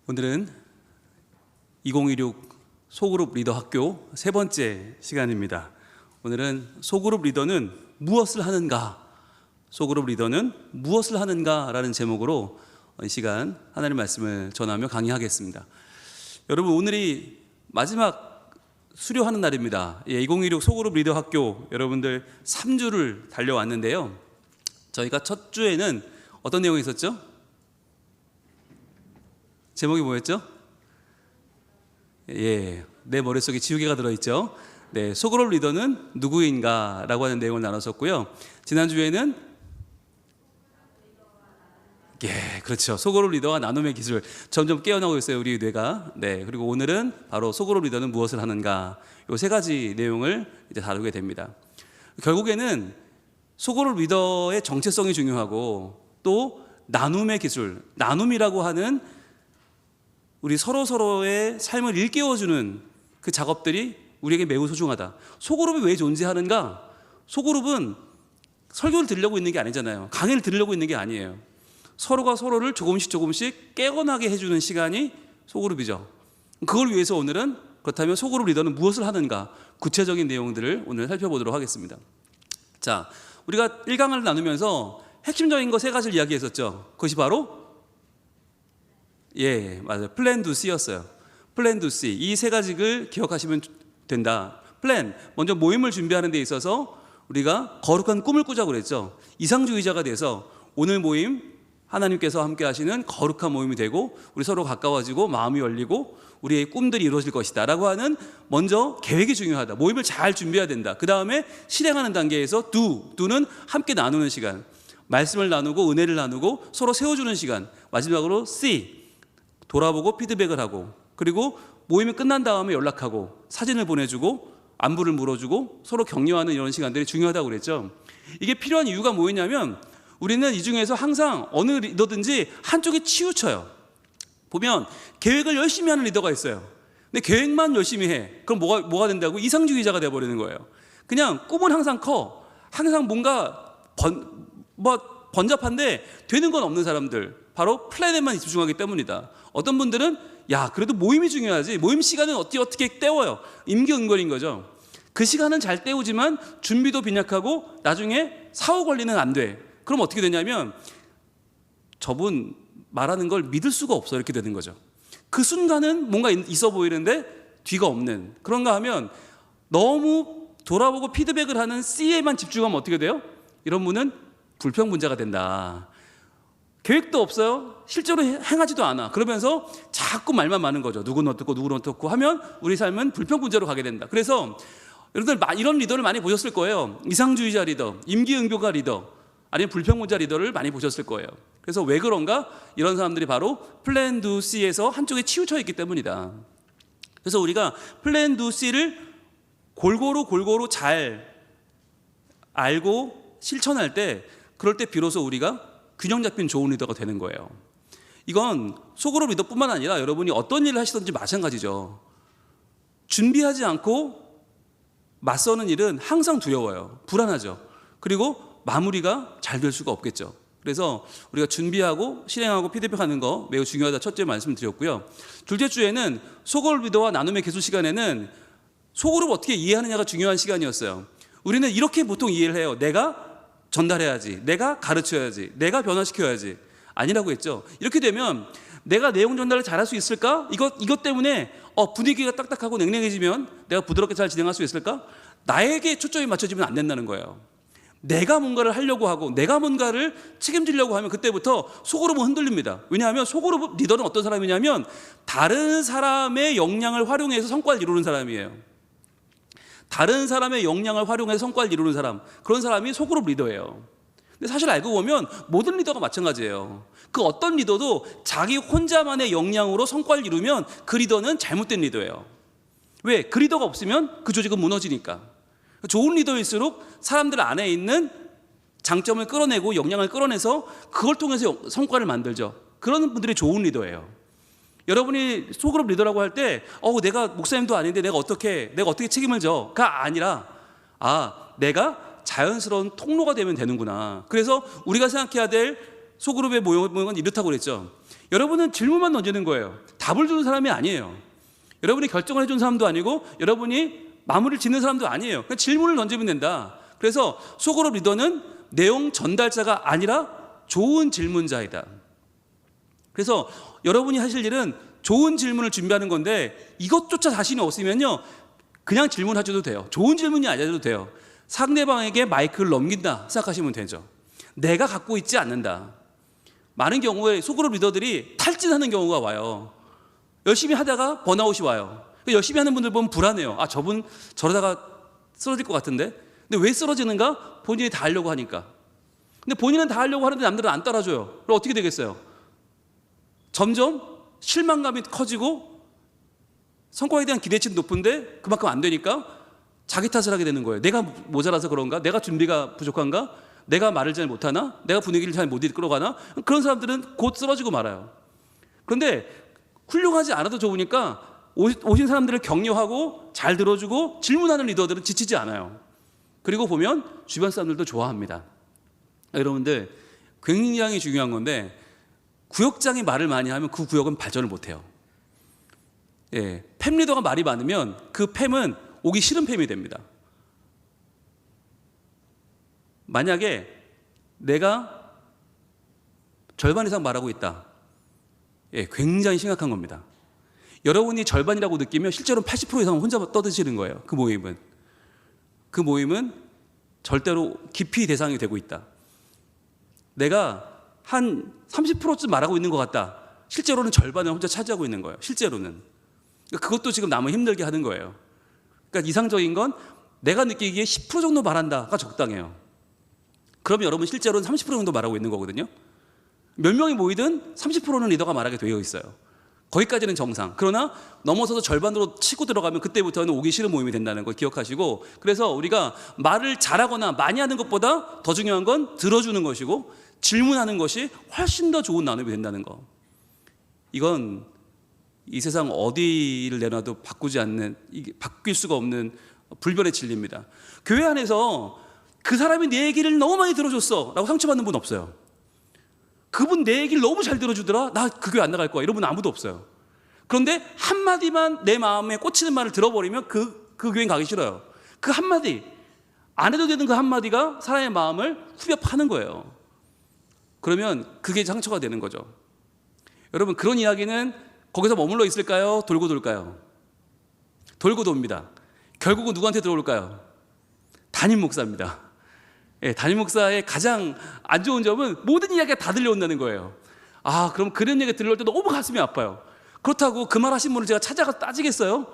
오늘은 2016 소그룹 리더 학교 세 번째 시간입니다. 오늘은 소그룹 리더는 무엇을 하는가? 소그룹 리더는 무엇을 하는가? 라는 제목으로 이 시간 하나님의 말씀을 전하며 강의하겠습니다. 여러분, 오늘이 마지막 수료하는 날입니다. 2016 소그룹 리더 학교 여러분들 3주를 달려왔는데요. 저희가 첫 주에는 어떤 내용이 있었죠? 제목이 뭐였죠? 내 머릿속에 지우개가 들어있죠. 네, 소그룹 리더는 누구인가? 라고 하는 내용을 나눴었고요. 지난주에는 그렇죠. 소그룹 리더와 나눔의 기술. 점점 깨어나고 있어요, 우리 뇌가. 네, 그리고 오늘은 바로 소그룹 리더는 무엇을 하는가? 이 세 가지 내용을 이제 다루게 됩니다. 결국에는 소그룹 리더의 정체성이 중요하고 또 나눔의 기술, 나눔이라고 하는 우리 서로의 삶을 일깨워주는 그 작업들이 우리에게 매우 소중하다. 소그룹이 왜 존재하는가? 소그룹은 설교를 들으려고 있는 게 아니잖아요. 강의를 들으려고 있는 게 아니에요. 서로가 서로를 조금씩 깨어나게 해주는 시간이 소그룹이죠. 그걸 위해서 오늘은 그렇다면 소그룹 리더는 무엇을 하는가? 구체적인 내용들을 오늘 살펴보도록 하겠습니다. 자, 우리가 1강을 나누면서 핵심적인 거 세 가지를 이야기했었죠. 그것이 바로 맞아요. 플랜 두 C였어요. 플랜 두 C. 이 세 가지를 기억하시면 된다. 플랜, 먼저 모임을 준비하는 데 있어서 우리가 거룩한 꿈을 꾸자고 그랬죠. 이상주의자가 돼서 오늘 모임 하나님께서 함께 하시는 거룩한 모임이 되고 우리 서로 가까워지고 마음이 열리고 우리의 꿈들이 이루어질 것이다 라고 하는 먼저 계획이 중요하다. 모임을 잘 준비해야 된다. 그 다음에 실행하는 단계에서 두는 함께 나누는 시간, 말씀을 나누고 은혜를 나누고 서로 세워주는 시간, 마지막으로 C, 돌아보고 피드백을 하고, 그리고 모임이 끝난 다음에 연락하고 사진을 보내주고 안부를 물어주고 서로 격려하는 이런 시간들이 중요하다고 그랬죠. 이게 필요한 이유가 뭐였냐면 우리는 이 중에서 항상 어느 리더든지 한쪽에 치우쳐요. 보면 계획을 열심히 하는 리더가 있어요. 근데 계획만 열심히 해. 그럼 뭐가 된다고? 이상주의자가 되어버리는 거예요. 그냥 꿈은 항상 커. 항상 뭔가 번잡한데 되는 건 없는 사람들, 바로 플랜에만 집중하기 때문이다. 어떤 분들은 그래도 모임이 중요하지, 모임 시간은 어떻게 때워요. 임기응변인 거죠. 그 시간은 잘 때우지만 준비도 빈약하고 나중에 사후 관리는 안 돼. 그럼 어떻게 되냐면 저분 말하는 걸 믿을 수가 없어, 이렇게 되는 거죠. 그 순간은 뭔가 있어 보이는데 뒤가 없는, 그런가 하면 너무 돌아보고 피드백을 하는 C에만 집중하면 어떻게 돼요? 이런 분은 불평분자가 된다. 계획도 없어요. 실제로 행하지도 않아. 그러면서 자꾸 말만 많은 거죠. 누구는 어떻고 하면 우리 삶은 불평분자로 가게 된다. 그래서 여러분들 이런 리더를 많이 보셨을 거예요. 이상주의자 리더, 임기응변가 리더, 아니면 불평분자 리더를 많이 보셨을 거예요. 그래서 왜 그런가? 이런 사람들이 바로 플랜 두 C에서 한쪽에 치우쳐 있기 때문이다. 그래서 우리가 플랜 두 C를 골고루 잘 알고 실천할 때, 그럴 때 비로소 우리가 균형 잡힌 좋은 리더가 되는 거예요. 이건 소그룹 리더뿐만 아니라 여러분이 어떤 일을 하시든지 마찬가지죠. 준비하지 않고 맞서는 일은 항상 두려워요. 불안하죠. 그리고 마무리가 잘 될 수가 없겠죠. 그래서 우리가 준비하고 실행하고 피드백하는 거 매우 중요하다. 첫째 말씀드렸고요. 둘째 주에는 소그룹 리더와 나눔의 기술 시간에는 소그룹 어떻게 이해하느냐가 중요한 시간이었어요. 우리는 이렇게 보통 이해를 해요. 내가 전달해야지, 내가 가르쳐야지, 내가 변화시켜야지. 아니라고 했죠. 이렇게 되면 내가 내용 전달을 잘할 수 있을까? 이것 때문에 분위기가 딱딱하고 냉랭해지면 내가 부드럽게 잘 진행할 수 있을까? 나에게 초점이 맞춰지면 안 된다는 거예요. 내가 뭔가를 하려고 하고 내가 뭔가를 책임지려고 하면 그때부터 소그룹은 흔들립니다. 왜냐하면 소그룹 리더는 어떤 사람이냐면 다른 사람의 역량을 활용해서 성과를 이루는 사람이에요. 다른 사람의 역량을 활용해서 성과를 이루는 사람, 그런 사람이 소그룹 리더예요. 근데 사실 알고 보면 모든 리더가 마찬가지예요. 그 어떤 리더도 자기 혼자만의 역량으로 성과를 이루면 그 리더는 잘못된 리더예요. 왜? 그 리더가 없으면 그 조직은 무너지니까. 좋은 리더일수록 사람들 안에 있는 장점을 끌어내고 역량을 끌어내서 그걸 통해서 성과를 만들죠. 그런 분들이 좋은 리더예요. 여러분이 소그룹 리더라고 할 때 내가 목사님도 아닌데 내가 어떻게 책임을 져가 아니라 내가 자연스러운 통로가 되면 되는구나. 그래서 우리가 생각해야 될 소그룹의 모형은 이렇다고 그랬죠. 여러분은 질문만 던지는 거예요. 답을 주는 사람이 아니에요. 여러분이 결정을 해준 사람도 아니고 여러분이 마무리를 짓는 사람도 아니에요. 그냥 질문을 던지면 된다. 그래서 소그룹 리더는 내용 전달자가 아니라 좋은 질문자이다. 그래서 여러분이 하실 일은 좋은 질문을 준비하는 건데 이것조차 자신이 없으면요, 그냥 질문하셔도 돼요. 좋은 질문이 아니어도 돼요. 상대방에게 마이크를 넘긴다 생각하시면 되죠. 내가 갖고 있지 않는다. 많은 경우에 소그룹 리더들이 탈진하는 경우가 와요. 열심히 하다가 번아웃이 와요. 열심히 하는 분들 보면 불안해요. 아, 저분 저러다가 쓰러질 것 같은데. 근데 왜 쓰러지는가? 본인이 다 하려고 하니까. 근데 본인은 다 하려고 하는데 남들은 안 따라줘요. 그럼 어떻게 되겠어요? 점점 실망감이 커지고 성과에 대한 기대치는 높은데 그만큼 안 되니까 자기 탓을 하게 되는 거예요. 내가 모자라서 그런가? 내가 준비가 부족한가? 내가 말을 잘 못하나? 내가 분위기를 잘 못 이끌어가나? 그런 사람들은 곧 쓰러지고 말아요. 그런데 훌륭하지 않아도 좋으니까 오신 사람들을 격려하고 잘 들어주고 질문하는 리더들은 지치지 않아요. 그리고 보면 주변 사람들도 좋아합니다. 여러분들, 굉장히 중요한 건데 구역장이 말을 많이 하면 그 구역은 발전을 못해요. 예, 팸 리더가 말이 많으면 그 팸은 오기 싫은 팸이 됩니다. 만약에 내가 절반 이상 말하고 있다, 예, 굉장히 심각한 겁니다. 여러분이 절반이라고 느끼면 실제로는 80% 이상 혼자 떠드시는 거예요. 그 모임은 절대로 깊이 대상이 되고 있다. 내가 한 30%쯤 말하고 있는 것 같다. 실제로는 절반을 혼자 차지하고 있는 거예요. 실제로는. 그것도 지금 남을 힘들게 하는 거예요. 그러니까 이상적인 건 내가 느끼기에 10% 정도 말한다가 적당해요. 그럼 여러분 실제로는 30% 정도 말하고 있는 거거든요. 몇 명이 모이든 30%는 리더가 말하게 되어 있어요. 거기까지는 정상. 그러나 넘어서서 절반으로 치고 들어가면 그때부터는 오기 싫은 모임이 된다는 걸 기억하시고, 그래서 우리가 말을 잘하거나 많이 하는 것보다 더 중요한 건 들어주는 것이고 질문하는 것이 훨씬 더 좋은 나눔이 된다는 거. 이건 이 세상 어디를 내놔도 바뀔 수가 없는 불변의 진리입니다. 교회 안에서 그 사람이 내 얘기를 너무 많이 들어줬어 라고 상처받는 분 없어요. 그분 내 얘기를 너무 잘 들어주더라, 나 그 교회 안 나갈 거야, 이런 분 아무도 없어요. 그런데 한마디만 내 마음에 꽂히는 말을 들어버리면 그 교회는 가기 싫어요. 그 한마디, 안 해도 되는 그 한마디가 사람의 마음을 후벼 파는 거예요. 그러면 그게 상처가 되는 거죠. 여러분, 그런 이야기는 거기서 머물러 있을까요? 돌고 돌까요? 돌고 돕니다. 결국은 누구한테 들어올까요? 담임 목사입니다. 예, 담임 목사의 가장 안 좋은 점은 모든 이야기가 다 들려온다는 거예요. 아, 그럼 그런 얘기 들려올 때 너무 가슴이 아파요. 그렇다고 그 말 하신 분을 제가 찾아가서 따지겠어요?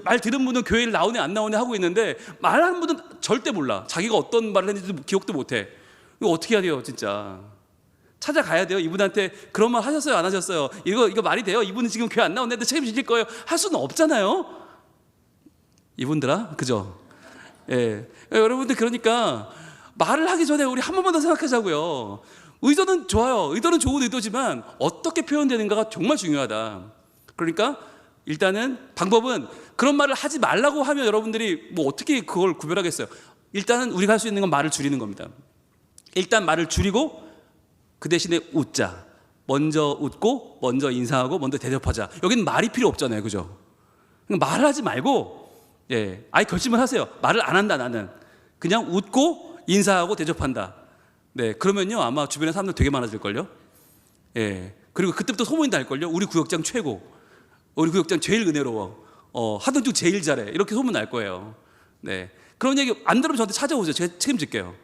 말 들은 분은 교회를 나오네 안 나오네 하고 있는데 말하는 분은 절대 몰라. 자기가 어떤 말을 했는지도 기억도 못해. 이거 어떻게 해야 돼요, 진짜? 찾아가야 돼요. 이분한테 그런 말 하셨어요, 안 하셨어요? 이거 말이 돼요? 이분은 지금 교회 안 나오는데 책임지실 거예요? 할 수는 없잖아요. 이분들아, 그죠? 예, 여러분들, 그러니까 말을 하기 전에 우리 한 번만 더 생각하자고요. 의도는 좋아요. 의도는 좋은 의도지만 어떻게 표현되는가가 정말 중요하다. 그러니까 일단은 방법은, 그런 말을 하지 말라고 하면 여러분들이 뭐 어떻게 그걸 구별하겠어요? 일단은 우리가 할 수 있는 건 말을 줄이는 겁니다. 일단 말을 줄이고 그 대신에 웃자. 먼저 웃고 먼저 인사하고 먼저 대접하자. 여기는 말이 필요 없잖아요, 그죠? 말을 하지 말고, 예, 아예 결심을 하세요. 말을 안 한다, 나는 그냥 웃고 인사하고 대접한다. 네, 그러면요 아마 주변에 사람들 되게 많아질걸요. 예, 그리고 그때부터 소문이 날걸요. 우리 구역장 최고, 우리 구역장 제일 은혜로워, 하던 중 제일 잘해, 이렇게 소문 날 거예요. 네, 그런 얘기 안 들으면 저한테 찾아오세요. 제가 책임질게요.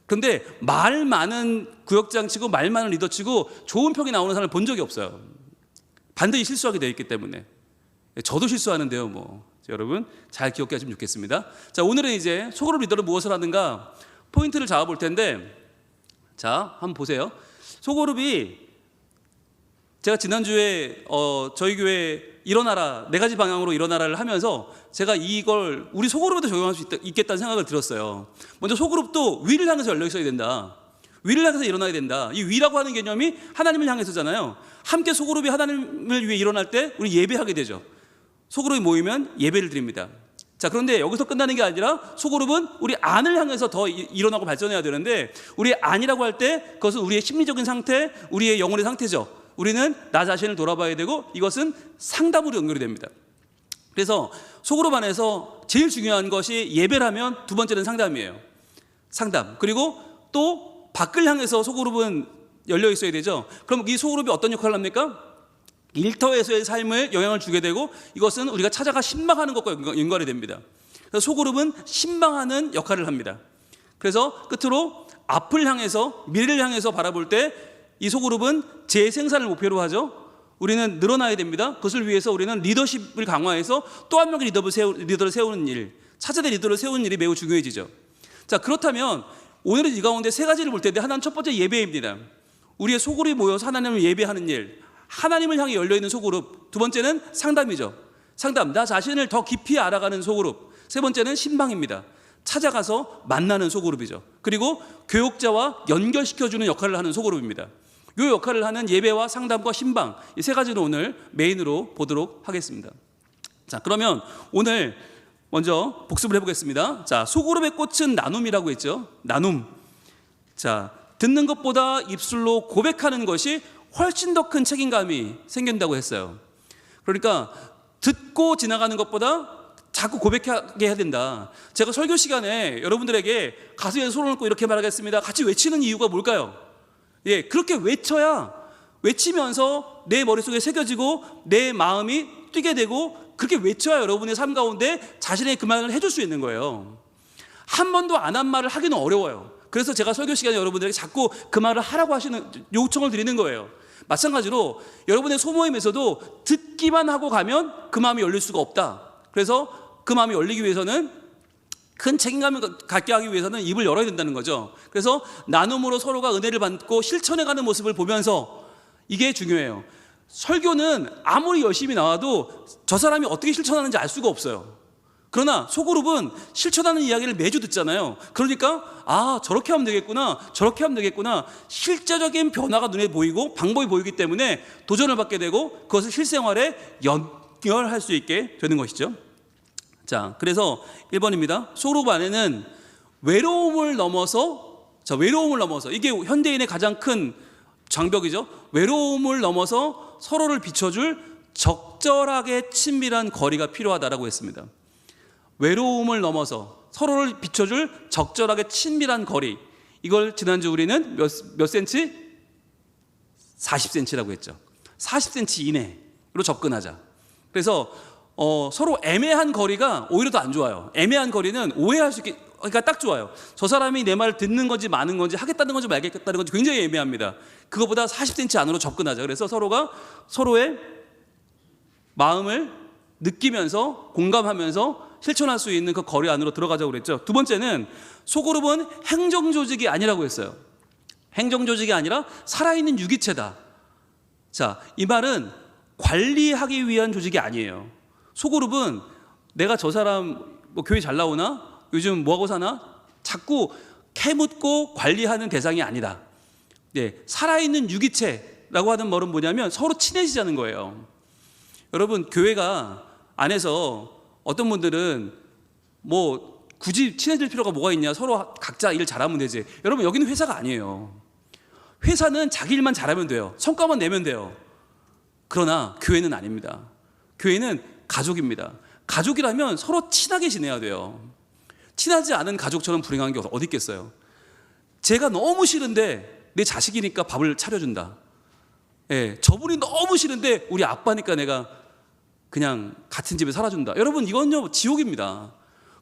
그런데 말 많은 구역장 치고 말 많은 리더 치고 좋은 평이 나오는 사람을 본 적이 없어요. 반드시 실수하게 되어 있기 때문에. 저도 실수하는데요, 뭐. 여러분 잘 기억해 하시면 좋겠습니다. 자, 오늘은 이제 소그룹 리더는 무엇을 하는가 포인트를 잡아볼 텐데, 자, 한번 보세요. 소그룹이, 제가 지난주에 저희 교회 일어나라, 4가지 방향으로 일어나라를 하면서 제가 이걸 우리 소그룹에도 적용할 수 있겠다는 생각을 들었어요. 먼저 소그룹도 위를 향해서 열려 있어야 된다. 위를 향해서 일어나야 된다. 이 위라고 하는 개념이 하나님을 향해서잖아요. 함께 소그룹이 하나님을 위해 일어날 때 우리 예배하게 되죠. 소그룹이 모이면 예배를 드립니다. 자, 그런데 여기서 끝나는 게 아니라 소그룹은 우리 안을 향해서 더 일어나고 발전해야 되는데, 우리 안이라고 할 때 그것은 우리의 심리적인 상태, 우리의 영혼의 상태죠. 우리는 나 자신을 돌아봐야 되고, 이것은 상담으로 연결이 됩니다. 그래서 소그룹 안에서 제일 중요한 것이 예배라면 두 번째는 상담이에요. 상담. 그리고 또 밖을 향해서 소그룹은 열려 있어야 되죠. 그럼 이 소그룹이 어떤 역할을 합니까? 일터에서의 삶을 영향을 주게 되고, 이것은 우리가 찾아가 신방하는 것과 연관이 됩니다. 그래서 소그룹은 신방하는 역할을 합니다. 그래서 끝으로 앞을 향해서, 미래를 향해서 바라볼 때 이 소그룹은 재생산을 목표로 하죠. 우리는 늘어나야 됩니다. 그것을 위해서 우리는 리더십을 강화해서 또 한 명의 리더를 세우는 일, 차세대 리더를 세우는 일이 매우 중요해지죠. 자, 그렇다면 오늘은 이 가운데 세 가지를 볼 텐데, 하나는 첫 번째 예배입니다. 우리의 소그룹이 모여서 하나님을 예배하는 일, 하나님을 향해 열려있는 소그룹. 두 번째는 상담이죠. 상담, 나 자신을 더 깊이 알아가는 소그룹. 세 번째는 신방입니다. 찾아가서 만나는 소그룹이죠. 그리고 교역자와 연결시켜주는 역할을 하는 소그룹입니다. 이 역할을 하는 예배와 상담과 신방, 이 세 가지를 오늘 메인으로 보도록 하겠습니다. 자, 그러면 오늘 먼저 복습을 해보겠습니다. 자, 소그룹의 꽃은 나눔이라고 했죠. 나눔. 자, 듣는 것보다 입술로 고백하는 것이 훨씬 더 큰 책임감이 생긴다고 했어요. 그러니까 듣고 지나가는 것보다 자꾸 고백하게 해야 된다. 제가 설교 시간에 여러분들에게 가슴에 손을 얹고 이렇게 말하겠습니다, 같이 외치는 이유가 뭘까요? 예, 그렇게 외쳐야, 외치면서 내 머릿속에 새겨지고 내 마음이 뛰게 되고, 그렇게 외쳐야 여러분의 삶 가운데 자신의 그 말을 해줄 수 있는 거예요. 한 번도 안 한 말을 하기는 어려워요. 그래서 제가 설교 시간에 여러분들에게 자꾸 그 말을 하라고 하시는 요청을 드리는 거예요. 마찬가지로 여러분의 소모임에서도 듣기만 하고 가면 그 마음이 열릴 수가 없다. 그래서 그 마음이 열리기 위해서는, 큰 책임감을 갖게 하기 위해서는 입을 열어야 된다는 거죠. 그래서 나눔으로 서로가 은혜를 받고 실천해가는 모습을 보면서, 이게 중요해요. 설교는 아무리 열심히 나와도 저 사람이 어떻게 실천하는지 알 수가 없어요. 그러나 소그룹은 실천하는 이야기를 매주 듣잖아요. 그러니까 아, 저렇게 하면 되겠구나, 저렇게 하면 되겠구나, 실제적인 변화가 눈에 보이고 방법이 보이기 때문에 도전을 받게 되고, 그것을 실생활에 연결할 수 있게 되는 것이죠. 자, 그래서 1번입니다. 소그룹 안에는 외로움을 넘어서, 이게 현대인의 가장 큰 장벽이죠. 외로움을 넘어서 서로를 비춰줄 적절하게 친밀한 거리가 필요하다라고 했습니다. 외로움을 넘어서 서로를 비춰줄 적절하게 친밀한 거리. 이걸 지난주 우리는 몇 센치? 40cm라고 했죠. 40cm 이내로 접근하자. 그래서 서로 애매한 거리가 오히려 더 안 좋아요. 애매한 거리는 오해할 수 있게, 그러니까 딱 좋아요. 저 사람이 내 말을 듣는 건지 마는 건지, 하겠다는 건지 말겠다는 건지 굉장히 애매합니다. 그거보다 40cm 안으로 접근하자. 그래서 서로가 서로의 마음을 느끼면서 공감하면서 실천할 수 있는 그 거리 안으로 들어가자고 그랬죠. 두 번째는 소그룹은 행정조직이 아니라고 했어요. 행정조직이 아니라 살아있는 유기체다. 자, 이 말은 관리하기 위한 조직이 아니에요. 소그룹은 내가 저 사람 뭐 교회 잘 나오나? 요즘 뭐하고 사나? 자꾸 캐묻고 관리하는 대상이 아니다. 네, 살아있는 유기체라고 하는 말은 뭐냐면 서로 친해지자는 거예요. 여러분, 교회가 안에서 어떤 분들은 뭐 굳이 친해질 필요가 뭐가 있냐, 서로 각자 일 잘하면 되지. 여러분, 여기는 회사가 아니에요. 회사는 자기 일만 잘하면 돼요. 성과만 내면 돼요. 그러나 교회는 아닙니다. 교회는 가족입니다. 가족이라면 서로 친하게 지내야 돼요. 친하지 않은 가족처럼 불행한 게 어디 있겠어요. 제가 너무 싫은데 내 자식이니까 밥을 차려준다. 예, 저분이 너무 싫은데 우리 아빠니까 내가 그냥 같은 집에 살아준다. 여러분, 이건요 지옥입니다.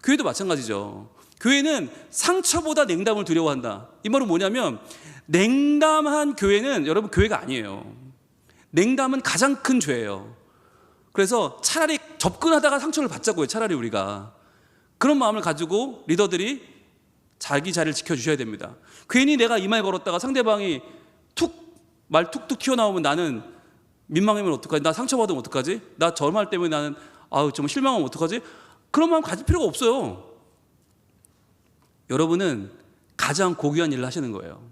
교회도 마찬가지죠. 교회는 상처보다 냉담을 두려워한다. 이 말은 뭐냐면, 냉담한 교회는 여러분 교회가 아니에요. 냉담은 가장 큰 죄예요. 그래서 차라리 접근하다가 상처를 받자고요. 차라리 우리가 그런 마음을 가지고 리더들이 자기 자리를 지켜주셔야 됩니다. 괜히 내가 이 말 걸었다가 상대방이 말 툭툭 튀어나오면 나는 민망하면 어떡하지? 나 상처받으면 어떡하지? 나 저 말 때문에 나는 좀 실망하면 어떡하지? 그런 마음 가질 필요가 없어요. 여러분은 가장 고귀한 일을 하시는 거예요.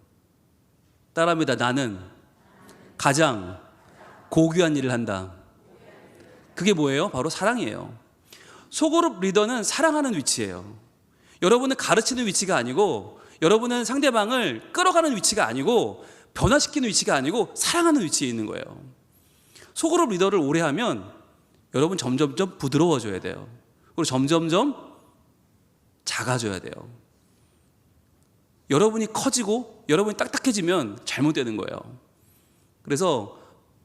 따라합니다. 나는 가장 고귀한 일을 한다. 그게 뭐예요? 바로 사랑이에요. 소그룹 리더는 사랑하는 위치예요. 여러분은 가르치는 위치가 아니고, 여러분은 상대방을 끌어가는 위치가 아니고, 변화시키는 위치가 아니고 사랑하는 위치에 있는 거예요. 소그룹 리더를 오래 하면 여러분 점점점 부드러워져야 돼요. 그리고 점점점 작아져야 돼요. 여러분이 커지고 여러분이 딱딱해지면 잘못되는 거예요. 그래서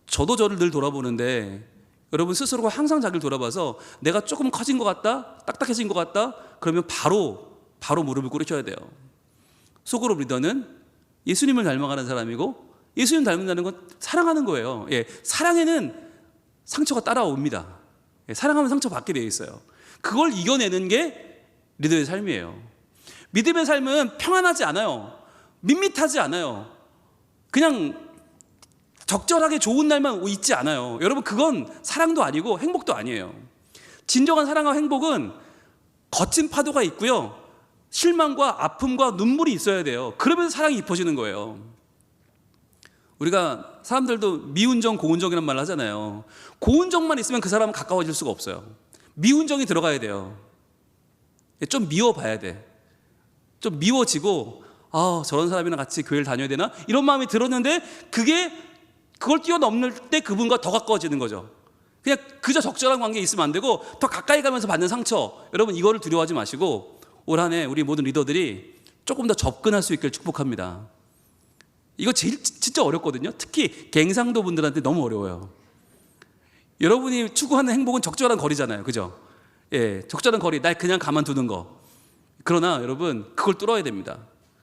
저도 저를 늘 돌아보는데, 여러분 스스로가 항상 자기를 돌아봐서 내가 조금 커진 것 같다, 딱딱해진 것 같다, 그러면 바로 무릎을 꿇으셔야 돼요. 소그룹 리더는 예수님을 닮아가는 사람이고, 예수님 닮는다는 건 사랑하는 거예요. 예, 사랑에는 상처가 따라옵니다. 예, 사랑하면 상처 받게 되어 있어요. 그걸 이겨내는 게 리더의 삶이에요. 믿음의 삶은 평안하지 않아요. 밋밋하지 않아요. 그냥 적절하게 좋은 날만 있지 않아요. 여러분, 그건 사랑도 아니고 행복도 아니에요. 진정한 사랑과 행복은 거친 파도가 있고요, 실망과 아픔과 눈물이 있어야 돼요. 그러면서 사랑이 깊어지는 거예요. 우리가 사람들도 미운정, 고운정이라는 말을 하잖아요. 고운정만 있으면 그 사람은 가까워질 수가 없어요. 미운정이 들어가야 돼요. 좀 미워봐야 돼. 좀 미워지고, 저런 사람이랑 같이 교회를 다녀야 되나? 이런 마음이 들었는데, 그걸 뛰어넘을 때 그분과 더 가까워지는 거죠. 그냥 그저 적절한 관계에 있으면 안 되고, 더 가까이 가면서 받는 상처, 여러분 이거를 두려워하지 마시고, 올 한 해 우리 모든 리더들이 조금 더 접근할 수 있기를 축복합니다. 이거 진짜 어렵거든요. 특히 갱상도 분들한테 너무 어려워요. 여러분이 추구하는 행복은 적절한 거리잖아요, 그죠? 예, 적절한 거리, 날 그냥 가만두는 거. 그러나 여러분, 그걸 뚫어야 됩니다.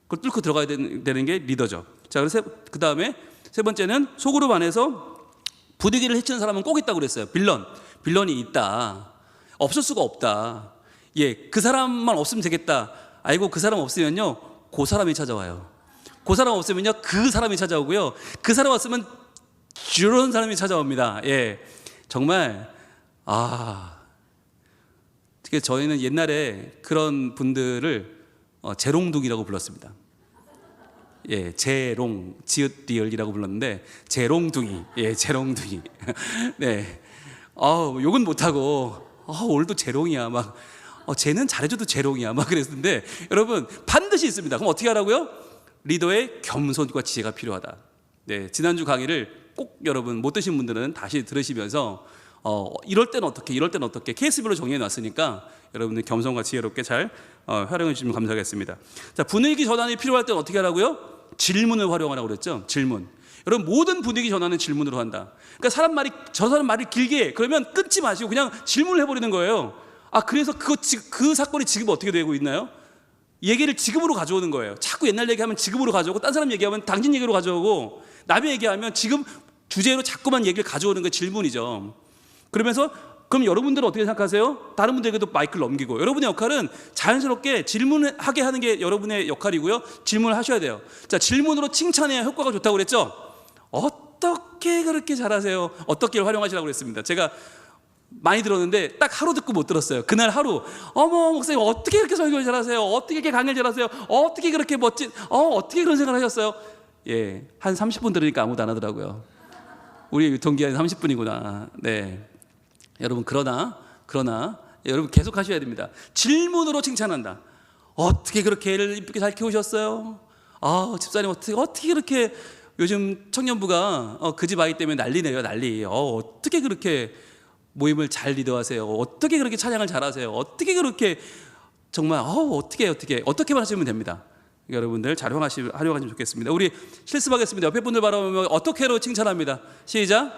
그걸 뚫고 들어가야 되는 게 리더죠. 자, 그래서 그 다음에 세 번째는 소그룹 안에서 분위기를 해치는 사람은 꼭 있다고 그랬어요. 빌런이 있다. 없을 수가 없다. 예, 그 사람만 없으면 되겠다. 아이고, 그 사람 없으면요, 그 사람이 찾아와요. 그 사람 없으면요, 그 사람이 찾아오고요, 그 사람 없으면 저런 사람이 찾아옵니다. 예, 정말 특히 저희는 옛날에 그런 분들을 재롱둥이라고 불렀습니다. 예, 재롱, 지읒 리을이라고 불렀는데, 재롱둥이. 예, 재롱둥이. 네. 욕은 못하고, 오늘도 재롱이야. 막, 쟤는 잘해줘도 재롱이야. 막 그랬는데, 여러분, 반드시 있습니다. 그럼 어떻게 하라고요? 리더의 겸손과 지혜가 필요하다. 네, 지난주 강의를 꼭 여러분 못 드신 분들은 다시 들으시면서, 이럴 땐 어떻게 케이스별로 정리해 놨으니까 여러분들 겸손과 지혜롭게 잘 활용해 주시면 감사하겠습니다. 자, 분위기 전환이 필요할 땐 어떻게 하라고요? 질문을 활용하라고 그랬죠. 질문. 여러분, 모든 분위기 전환은 질문으로 한다. 그러니까 저 사람 말이 길게 해. 그러면 끊지 마시고 그냥 질문을 해버리는 거예요. 그래서 그 사건이 지금 어떻게 되고 있나요? 얘기를 지금으로 가져오는 거예요. 자꾸 옛날 얘기하면 지금으로 가져오고, 딴 사람 얘기하면 당신 얘기로 가져오고, 남의 얘기하면 지금 주제로 자꾸만 얘기를 가져오는 게 질문이죠. 그러면서 그럼 여러분들은 어떻게 생각하세요? 다른 분들에게도 마이크를 넘기고, 여러분의 역할은 자연스럽게 질문하게 하는 게 여러분의 역할이고요, 질문을 하셔야 돼요. 자, 질문으로 칭찬해야 효과가 좋다고 그랬죠. 어떻게 그렇게 잘하세요? 어떻게 활용하시라고 그랬습니다. 제가 많이 들었는데 딱 하루 듣고 못 들었어요. 그날 하루, 어머 목사님 어떻게 그렇게 설교를 잘하세요? 어떻게 이렇게 강의를 잘하세요? 어떻게 그렇게 멋진, 어떻게 그런 생각을 하셨어요? 예, 한 30분 들으니까 아무도 안 하더라고요. 우리 유통기한이 30분이구나. 네, 여러분, 그러나 여러분 계속 하셔야 됩니다. 질문으로 칭찬한다. 어떻게 그렇게 애를 이쁘게 잘 키우셨어요? 집사님 어떻게 그렇게, 요즘 청년부가 그 집 아이 때문에 난리네요, 난리. 어떻게 그렇게 모임을 잘 리더하세요? 어떻게 그렇게 찬양을 잘하세요? 어떻게 그렇게 정말 어떻게만 하시면 됩니다. 여러분들 잘 활용하시면 좋겠습니다. 우리 실습하겠습니다. 옆에 분들 바라보면 어떻게로 칭찬합니다. 시작.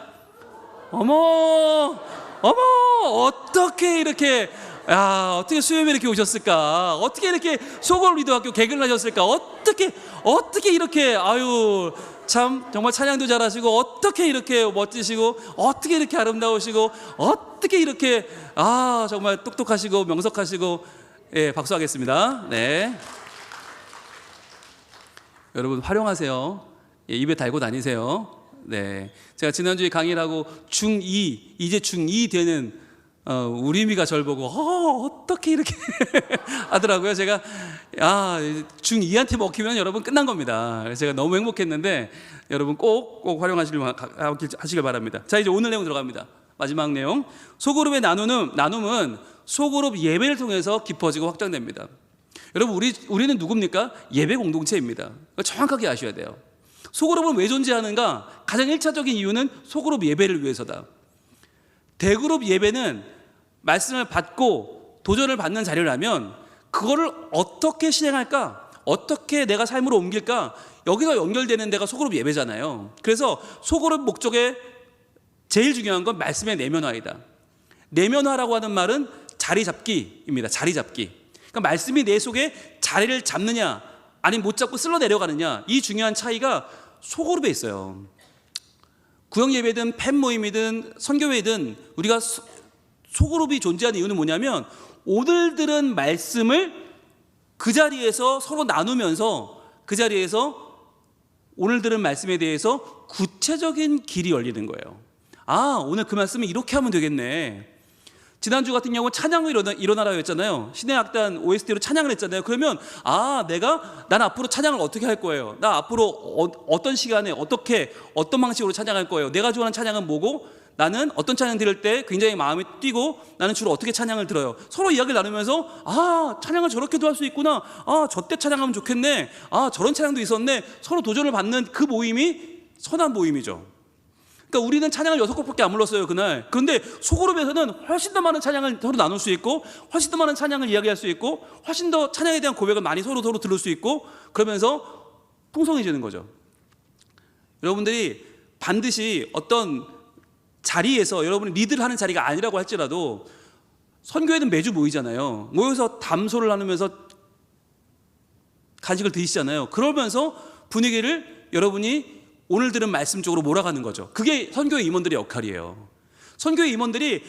어머 어떻게 이렇게, 어떻게 수염이 이렇게 오셨을까? 어떻게 이렇게 소그룹 리더학교 개근을 하셨을까? 어떻게 이렇게, 참 정말 찬양도 잘하시고, 어떻게 이렇게 멋지시고, 어떻게 이렇게 아름다우시고, 어떻게 이렇게 정말 똑똑하시고 명석하시고. 예, 박수하겠습니다. 네, 여러분 활용하세요. 예, 입에 달고 다니세요. 네, 제가 지난주에 강의를 하고 이제 중2 되는 우리미가 저를 보고 어떻게 이렇게 하더라고요. 제가 중2한테 먹히면 여러분 끝난 겁니다. 그래서 제가 너무 행복했는데, 여러분 꼭 활용하시길 바랍니다. 자, 이제 오늘 내용 들어갑니다. 마지막 내용, 소그룹의 나눔은 소그룹 예배를 통해서 깊어지고 확장됩니다. 여러분, 우리는 누굽니까? 예배 공동체입니다. 정확하게 아셔야 돼요. 소그룹은 왜 존재하는가? 가장 1차적인 이유는 소그룹 예배를 위해서다. 대그룹 예배는 말씀을 받고 도전을 받는 자리라면 그거를 어떻게 실행할까? 어떻게 내가 삶으로 옮길까? 여기서 연결되는 데가 소그룹 예배잖아요. 그래서 소그룹 목적의 제일 중요한 건 말씀의 내면화이다. 내면화라고 하는 말은 자리 잡기입니다. 자리 잡기. 그러니까 말씀이 내 속에 자리를 잡느냐 아니면 못 잡고 쓸러 내려가느냐, 이 중요한 차이가 소그룹에 있어요. 구역 예배든 팬 모임이든 선교회든 우리가 소그룹이 존재하는 이유는 뭐냐면 오늘 들은 말씀을 그 자리에서 서로 나누면서 그 자리에서 오늘 들은 말씀에 대해서 구체적인 길이 열리는 거예요. 아, 오늘 그 말씀은 이렇게 하면 되겠네. 지난주 같은 경우 찬양을 일어나라고 했잖아요. 신해악단 OST로 찬양을 했잖아요. 그러면 난 앞으로 찬양을 어떻게 할 거예요? 나 앞으로 어떤 시간에 어떤 방식으로 찬양할 거예요? 내가 좋아하는 찬양은 뭐고, 나는 어떤 찬양 들을 때 굉장히 마음이 뛰고 나는 주로 어떻게 찬양을 들어요? 서로 이야기를 나누면서 찬양을 저렇게도 할 수 있구나, 저때 찬양하면 좋겠네, 저런 찬양도 있었네. 서로 도전을 받는 그 모임이 선한 모임이죠. 그러니까 우리는 찬양을 6곡밖에 안 불렀어요, 그날. 그런데 소그룹에서는 훨씬 더 많은 찬양을 서로 나눌 수 있고, 훨씬 더 많은 찬양을 이야기할 수 있고, 훨씬 더 찬양에 대한 고백을 많이 서로 들을 수 있고, 그러면서 풍성해지는 거죠. 여러분들이 반드시 어떤 자리에서 여러분이 리드를 하는 자리가 아니라고 할지라도 선교회는 매주 모이잖아요. 모여서 담소를 나누면서 간식을 드시잖아요. 그러면서 분위기를 여러분이 오늘 들은 말씀 쪽으로 몰아가는 거죠. 그게 선교회 임원들의 역할이에요. 선교회 임원들이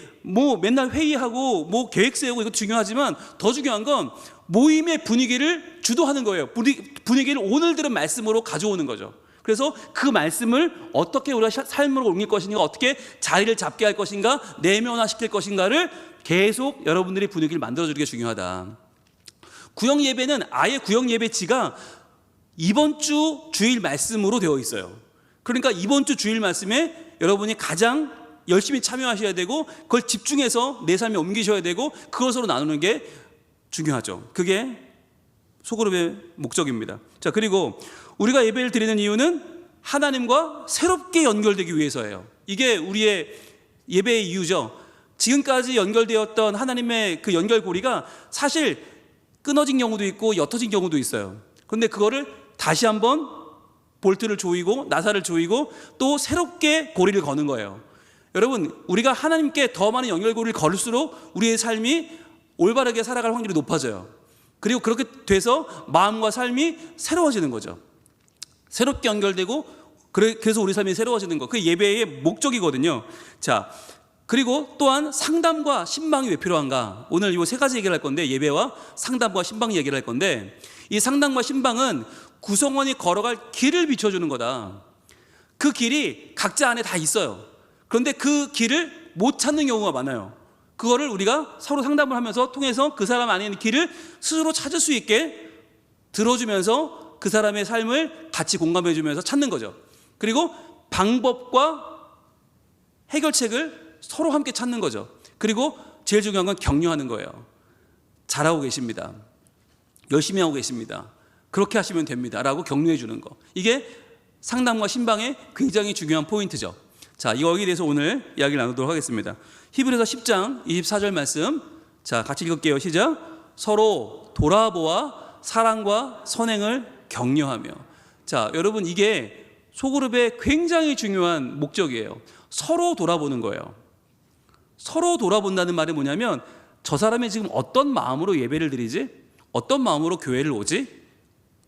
맨날 회의하고 계획 세우고 이것도 중요하지만 더 중요한 건 모임의 분위기를 주도하는 거예요. 분위기를 오늘 들은 말씀으로 가져오는 거죠. 그래서 그 말씀을 어떻게 우리가 삶으로 옮길 것인가, 어떻게 자리를 잡게 할 것인가, 내면화시킬 것인가를 계속 여러분들이 분위기를 만들어주는 게 중요하다. 구역 예배는 아예 구역 예배지가 이번 주 주일 말씀으로 되어 있어요. 그러니까 이번 주 주일 말씀에 여러분이 가장 열심히 참여하셔야 되고, 그걸 집중해서 내 삶에 옮기셔야 되고, 그것으로 나누는 게 중요하죠. 그게 소그룹의 목적입니다. 자, 그리고 우리가 예배를 드리는 이유는 하나님과 새롭게 연결되기 위해서예요. 이게 우리의 예배의 이유죠. 지금까지 연결되었던 하나님의 그 연결고리가 사실 끊어진 경우도 있고 옅어진 경우도 있어요. 그런데 그거를 다시 한번 볼트를 조이고 나사를 조이고 또 새롭게 고리를 거는 거예요. 여러분, 우리가 하나님께 더 많은 연결고리를 걸을수록 우리의 삶이 올바르게 살아갈 확률이 높아져요. 그리고 그렇게 돼서 마음과 삶이 새로워지는 거죠. 새롭게 연결되고, 그래서 우리 삶이 새로워지는 거, 그 예배의 목적이거든요. 자, 그리고 또한 상담과 신방이 왜 필요한가? 오늘 이 3가지 얘기를 할 건데, 예배와 상담과 신방 얘기를 할 건데, 이 상담과 신방은 구성원이 걸어갈 길을 비춰주는 거다. 그 길이 각자 안에 다 있어요. 그런데 그 길을 못 찾는 경우가 많아요. 그거를 우리가 서로 상담을 하면서 통해서 그 사람 안에 있는 길을 스스로 찾을 수 있게 들어주면서 그 사람의 삶을 같이 공감해주면서 찾는 거죠. 그리고 방법과 해결책을 서로 함께 찾는 거죠. 그리고 제일 중요한 건 격려하는 거예요. 잘하고 계십니다. 열심히 하고 계십니다. 그렇게 하시면 됩니다 라고 격려해 주는 거, 이게 상담과 신방의 굉장히 중요한 포인트죠. 자, 여기에 대해서 오늘 이야기를 나누도록 하겠습니다. 히브리서 10장 24절 말씀, 자, 같이 읽을게요. 시작. 서로 돌아보아 사랑과 선행을 격려하며. 자, 여러분, 이게 소그룹의 굉장히 중요한 목적이에요. 서로 돌아보는 거예요. 서로 돌아본다는 말이 뭐냐면, 저 사람이 지금 어떤 마음으로 예배를 드리지? 어떤 마음으로 교회를 오지?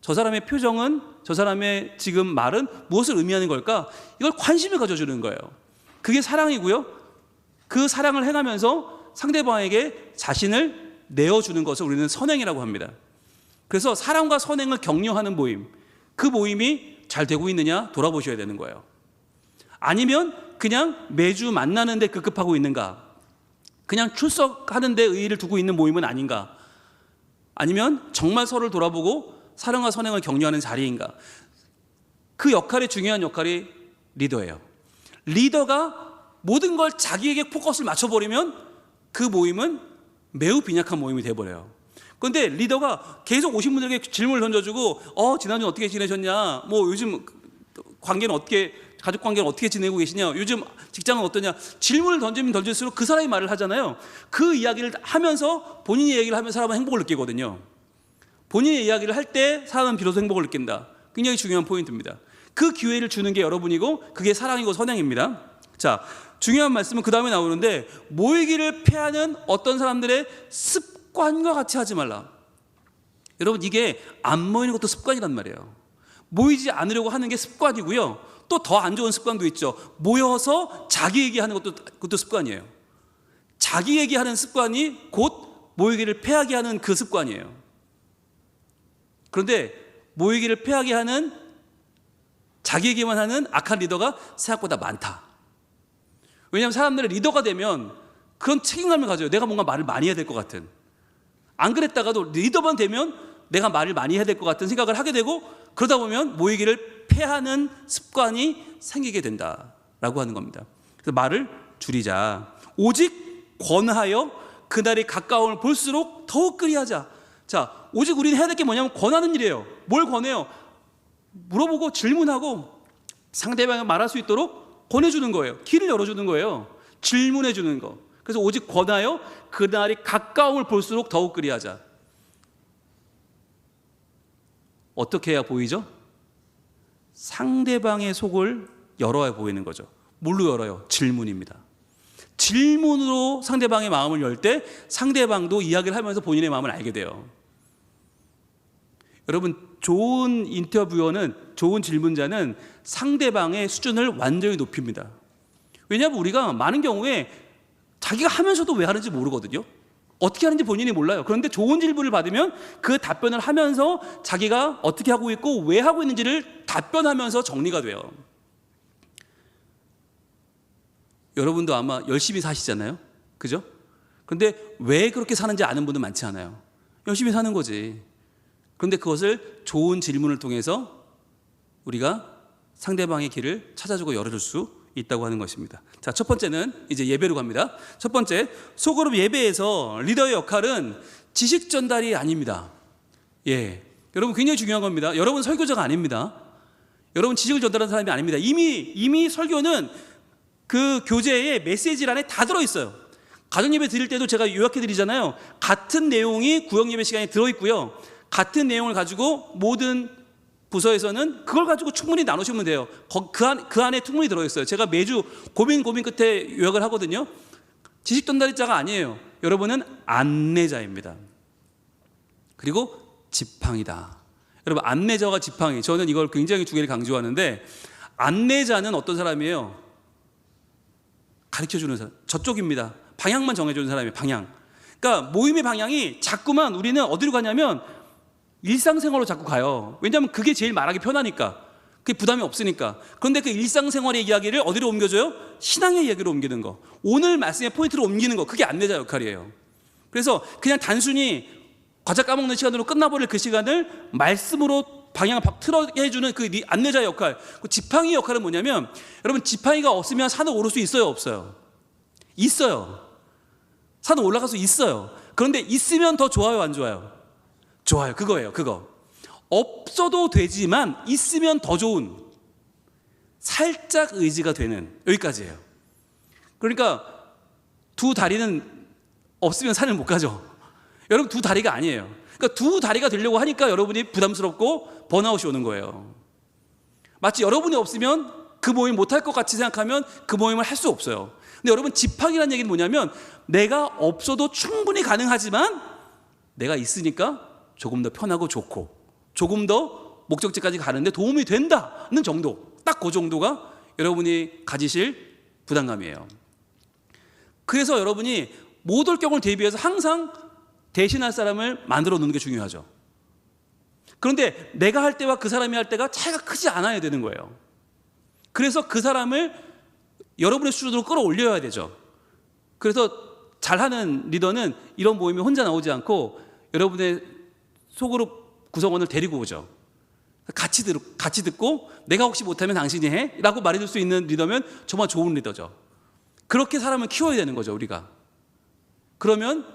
저 사람의 표정은, 저 사람의 지금 말은 무엇을 의미하는 걸까? 이걸 관심을 가져주는 거예요. 그게 사랑이고요. 그 사랑을 행하면서 상대방에게 자신을 내어주는 것을 우리는 선행이라고 합니다. 그래서 사랑과 선행을 격려하는 모임, 그 모임이 잘 되고 있느냐 돌아보셔야 되는 거예요. 아니면 그냥 매주 만나는데 급급하고 있는가? 그냥 출석하는 데 의의를 두고 있는 모임은 아닌가? 아니면 정말 서로를 돌아보고 사랑과 선행을 격려하는 자리인가? 그 역할의 중요한 역할이 리더예요. 리더가 모든 걸 자기에게 포커스를 맞춰버리면 그 모임은 매우 빈약한 모임이 돼버려요. 그런데 리더가 계속 오신 분들에게 질문을 던져주고 지난주 어떻게 지내셨냐, 뭐 요즘 관계는 어떻게, 가족 관계는 어떻게 지내고 계시냐, 요즘 직장은 어떠냐, 질문을 던지면 던질수록 그 사람이 말을 하잖아요. 그 이야기를 하면서 본인이 얘기를 하면 사람은 행복을 느끼거든요. 본인의 이야기를 할 때 사람은 비로소 행복을 느낀다. 굉장히 중요한 포인트입니다. 그 기회를 주는 게 여러분이고 그게 사랑이고 선행입니다. 자, 중요한 말씀은 그 다음에 나오는데, 모이기를 패하는 어떤 사람들의 습관과 같이 하지 말라. 여러분, 이게 안 모이는 것도 습관이란 말이에요. 모이지 않으려고 하는 게 습관이고요, 또 더 안 좋은 습관도 있죠. 모여서 자기 얘기하는 그것도 습관이에요. 자기 얘기하는 습관이 곧 모이기를 패하게 하는 그 습관이에요. 그런데 모이기를 패하게 하는, 자기 얘기만 하는 악한 리더가 생각보다 많다. 왜냐하면 사람들은 리더가 되면 그런 책임감을 가져요. 내가 뭔가 말을 많이 해야 될 것 같은, 안 그랬다가도 리더만 되면 내가 말을 많이 해야 될 것 같은 생각을 하게 되고, 그러다 보면 모이기를 패하는 습관이 생기게 된다라고 하는 겁니다. 그래서 말을 줄이자. 오직 권하여 그날이 가까움을 볼수록 더욱 그리하자. 자, 오직 우리는 해야 될 게 뭐냐면 권하는 일이에요. 뭘 권해요? 물어보고 질문하고 상대방이 말할 수 있도록 권해주는 거예요. 길을 열어주는 거예요. 질문해주는 거. 그래서 오직 권하여 그날이 가까움을 볼수록 더욱 그리하자. 어떻게 해야 보이죠? 상대방의 속을 열어야 보이는 거죠. 뭘로 열어요? 질문입니다. 질문으로 상대방의 마음을 열 때 상대방도 이야기를 하면서 본인의 마음을 알게 돼요. 여러분, 좋은 인터뷰어는, 좋은 질문자는 상대방의 수준을 완전히 높입니다. 왜냐하면 우리가 많은 경우에 자기가 하면서도 왜 하는지 모르거든요. 어떻게 하는지 본인이 몰라요. 그런데 좋은 질문을 받으면 그 답변을 하면서 자기가 어떻게 하고 있고 왜 하고 있는지를 답변하면서 정리가 돼요. 여러분도 아마 열심히 사시잖아요. 그죠? 그런데 왜 그렇게 사는지 아는 분은 많지 않아요. 열심히 사는 거지. 그런데 그것을 좋은 질문을 통해서 우리가 상대방의 길을 찾아주고 열어줄 수 있다고 하는 것입니다. 자, 첫 번째는 이제 예배로 갑니다. 첫 번째, 소그룹 예배에서 리더의 역할은 지식 전달이 아닙니다. 예, 여러분 굉장히 중요한 겁니다. 여러분 설교자가 아닙니다. 여러분 지식을 전달하는 사람이 아닙니다. 이미 설교는 그 교재의 메시지란에 다 들어있어요. 가정예배 드릴 때도 제가 요약해 드리잖아요. 같은 내용이 구역예배 시간에 들어있고요, 같은 내용을 가지고 모든 부서에서는 그걸 가지고 충분히 나누시면 돼요. 그 안에 충분히 들어있어요. 제가 매주 고민 끝에 요약을 하거든요. 지식 전달자가 아니에요. 여러분은 안내자입니다. 그리고 지팡이다. 여러분, 안내자와 지팡이, 저는 이걸 굉장히 두 개를 강조하는데, 안내자는 어떤 사람이에요? 가르쳐주는 사람, 저쪽입니다. 방향만 정해주는 사람이에요. 방향. 그러니까 모임의 방향이 자꾸만 우리는 어디로 가냐면 일상생활로 자꾸 가요. 왜냐하면 그게 제일 말하기 편하니까, 그게 부담이 없으니까. 그런데 그 일상생활의 이야기를 어디로 옮겨줘요? 신앙의 이야기로 옮기는 거, 오늘 말씀의 포인트로 옮기는 거, 그게 안내자 역할이에요. 그래서 그냥 단순히 과자 까먹는 시간으로 끝나버릴 그 시간을 말씀으로 방향을 틀어게 해주는 그 안내자의 역할. 그 지팡이 역할은 뭐냐면, 여러분 지팡이가 없으면 산을 오를 수 있어요, 없어요? 있어요. 산을 올라갈 수 있어요. 그런데 있으면 더 좋아요, 안 좋아요? 좋아요. 그거예요. 그거. 없어도 되지만 있으면 더 좋은, 살짝 의지가 되는, 여기까지예요. 그러니까 두 다리는 없으면 산을 못 가죠. 여러분 두 다리가 아니에요. 그러니까 두 다리가 되려고 하니까 여러분이 부담스럽고 번아웃이 오는 거예요. 마치 여러분이 없으면 그 모임 못할 것 같이 생각하면 그 모임을 할 수 없어요. 근데 여러분, 지팡이라는 얘기는 뭐냐면, 내가 없어도 충분히 가능하지만 내가 있으니까 조금 더 편하고 좋고 조금 더 목적지까지 가는데 도움이 된다는 정도, 딱 그 정도가 여러분이 가지실 부담감이에요. 그래서 여러분이 못 올 경우를 대비해서 항상 대신할 사람을 만들어 놓는 게 중요하죠. 그런데 내가 할 때와 그 사람이 할 때가 차이가 크지 않아야 되는 거예요. 그래서 그 사람을 여러분의 수준으로 끌어올려야 되죠. 그래서 잘하는 리더는 이런 모임에 혼자 나오지 않고 여러분의 소그룹 구성원을 데리고 오죠. 같이 듣고 내가 혹시 못하면 당신이 해? 라고 말해줄 수 있는 리더면 정말 좋은 리더죠. 그렇게 사람을 키워야 되는 거죠, 우리가. 그러면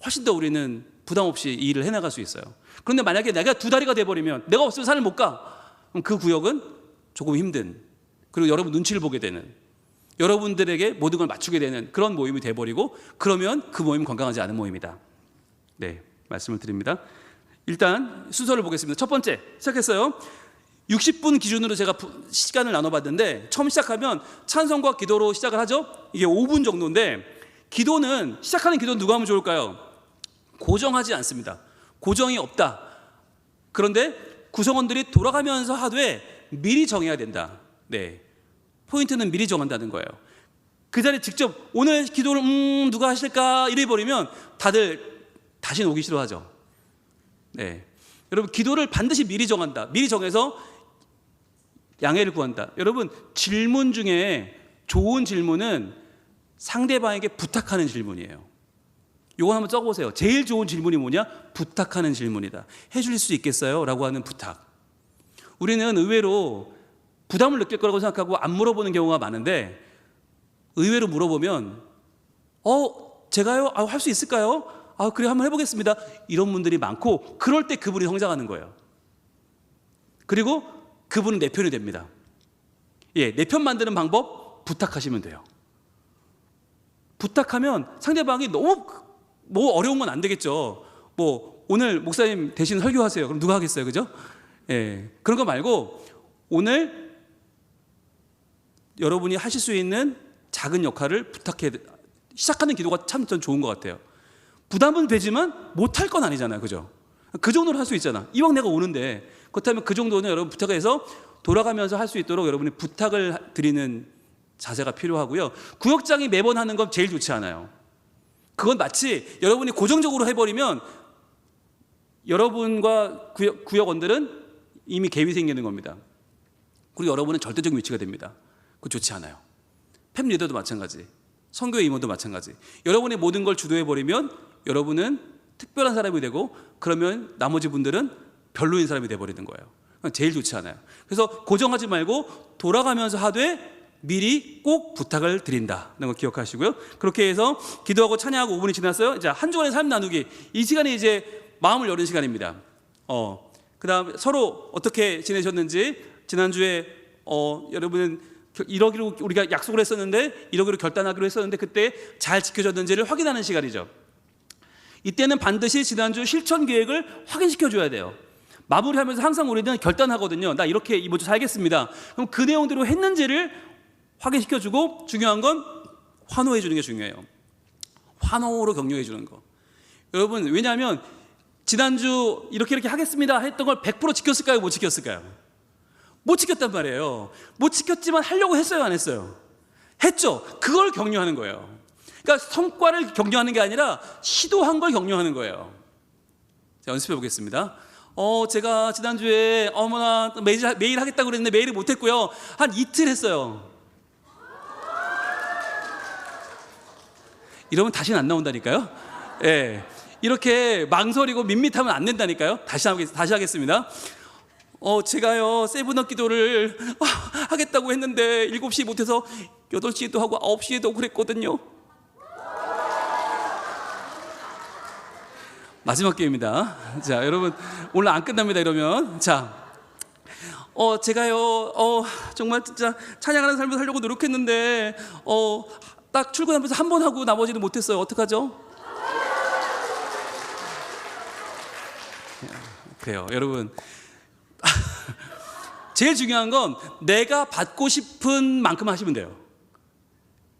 훨씬 더 우리는 부담 없이 이 일을 해나갈 수 있어요. 그런데 만약에 내가 두 다리가 돼버리면 내가 없으면 산을 못 가. 그럼 그 구역은 조금 힘든, 그리고 여러분 눈치를 보게 되는, 여러분들에게 모든 걸 맞추게 되는 그런 모임이 돼버리고, 그러면 그 모임은 건강하지 않은 모임이다. 네, 말씀을 드립니다. 일단 순서를 보겠습니다. 첫 번째 시작했어요. 60분 기준으로 제가 시간을 나눠봤는데, 처음 시작하면 찬송과 기도로 시작을 하죠. 이게 5분 정도인데, 기도는 시작하는 기도는 누가 하면 좋을까요? 고정하지 않습니다. 고정이 없다. 그런데 구성원들이 돌아가면서 하되 미리 정해야 된다. 네, 포인트는 미리 정한다는 거예요. 그 자리에 직접 오늘 기도를 누가 하실까 이래버리면 다들 다시는 오기 싫어하죠. 네, 여러분 기도를 반드시 미리 정한다. 미리 정해서 양해를 구한다. 여러분 질문 중에 좋은 질문은 상대방에게 부탁하는 질문이에요. 요거 한번 써보세요. 제일 좋은 질문이 뭐냐? 부탁하는 질문이다. 해줄 수 있겠어요? 라고 하는 부탁. 우리는 의외로 부담을 느낄 거라고 생각하고 안 물어보는 경우가 많은데, 의외로 물어보면 제가요? 할 수 있을까요? 그래 한번 해보겠습니다. 이런 분들이 많고, 그럴 때 그분이 성장하는 거예요. 그리고 그분은 내 편이 됩니다. 예, 내 편 만드는 방법 부탁하시면 돼요. 부탁하면 상대방이 너무 어려운 건 안 되겠죠. 오늘 목사님 대신 설교하세요. 그럼 누가 하겠어요, 그죠? 예, 그런 거 말고 오늘 여러분이 하실 수 있는 작은 역할을 부탁해 시작하는 기도가 참 전 좋은 것 같아요. 부담은 되지만 못할 건 아니잖아요, 그죠? 그 정도는 할 수 있잖아. 이왕 내가 오는데. 그렇다면 그 정도는 여러분 부탁해서 돌아가면서 할 수 있도록 여러분이 부탁을 드리는 자세가 필요하고요. 구역장이 매번 하는 건 제일 좋지 않아요. 그건 마치 여러분이 고정적으로 해버리면 여러분과 구역원들은 이미 갭이 생기는 겁니다. 그리고 여러분은 절대적인 위치가 됩니다. 그거 좋지 않아요. 팸 리더도 마찬가지, 선교의 임원도 마찬가지. 여러분이 모든 걸 주도해버리면 여러분은 특별한 사람이 되고, 그러면 나머지 분들은 별로인 사람이 돼버리는 거예요. 제일 좋지 않아요. 그래서 고정하지 말고 돌아가면서 하되 미리 꼭 부탁을 드린다는 거 기억하시고요. 그렇게 해서 기도하고 찬양하고 5분이 지났어요. 이제 한 주간의 삶 나누기, 이 시간이 이제 마음을 여는 시간입니다. 그 다음 서로 어떻게 지내셨는지, 지난주에 여러분은 이러기로 우리가 약속을 했었는데, 이러기로 결단하기로 했었는데 그때 잘 지켜졌는지를 확인하는 시간이죠. 이때는 반드시 지난주 실천 계획을 확인시켜 줘야 돼요. 마무리하면서 항상 우리는 결단하거든요. 나 이렇게 이번 주 살겠습니다. 그럼 그 내용대로 했는지를 확인시켜 주고, 중요한 건 환호해 주는 게 중요해요. 환호로 격려해 주는 거. 여러분, 왜냐하면 지난주 이렇게 하겠습니다 했던 걸 100% 지켰을까요? 못 지켰을까요? 못 지켰단 말이에요. 못 지켰지만 하려고 했어요, 안 했어요? 했죠. 그걸 격려하는 거예요. 그러니까 성과를 격려하는 게 아니라 시도한 걸 격려하는 거예요. 자, 연습해 보겠습니다. 제가 지난주에 어머나 매일 하겠다고 그랬는데 매일을 못했고요. 한 이틀 했어요. 이러면 다시는 안 나온다니까요. 예, 이렇게 망설이고 밋밋하면 안 된다니까요. 다시 하겠습니다. 제가요 세븐업 기도를 하겠다고 했는데 7시 못해서 8시에도 하고 9시에도 그랬거든요. 마지막 기회입니다. 자, 여러분 오늘 안 끝납니다. 이러면 자, 제가요 정말 진짜 찬양하는 삶을 살려고 노력했는데 딱 출근하면서 한 번 하고 나머지는 못했어요. 어떡하죠? 그래요, 여러분. 제일 중요한 건 내가 받고 싶은 만큼 하시면 돼요.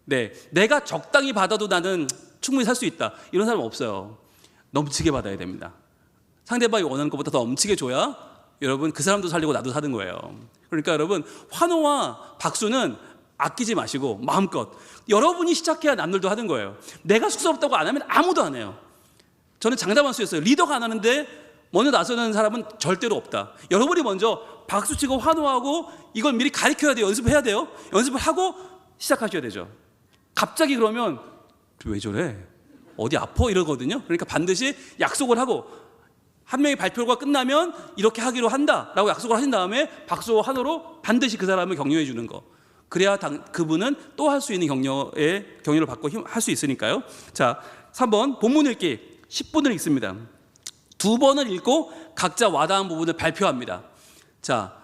네, 내가 적당히 받아도 나는 충분히 살 수 있다, 이런 사람 없어요. 넘치게 받아야 됩니다. 상대방이 원하는 것보다 더 넘치게 줘야 여러분 그 사람도 살리고 나도 사는 거예요. 그러니까 여러분 환호와 박수는 아끼지 마시고 마음껏 여러분이 시작해야 남들도 하는 거예요. 내가 쑥스럽다고 안 하면 아무도 안 해요. 저는 장담할 수 있어요. 리더가 안 하는데 먼저 나서는 사람은 절대로 없다. 여러분이 먼저 박수치고 환호하고 이걸 미리 가르쳐야 돼요. 연습해야 돼요. 연습을 하고 시작하셔야 되죠. 갑자기 그러면 왜 저래? 어디 아파? 이러거든요. 그러니까 반드시 약속을 하고, 한 명의 발표가 끝나면 이렇게 하기로 한다라고 약속을 하신 다음에 박수와 환호로 반드시 그 사람을 격려해 주는 거. 그래야 그분은 또 할 수 있는 격려를 받고 할 수 있으니까요. 자, 3번 본문 읽기. 10분을 읽습니다. 2번을 읽고 각자 와닿은 부분을 발표합니다. 자,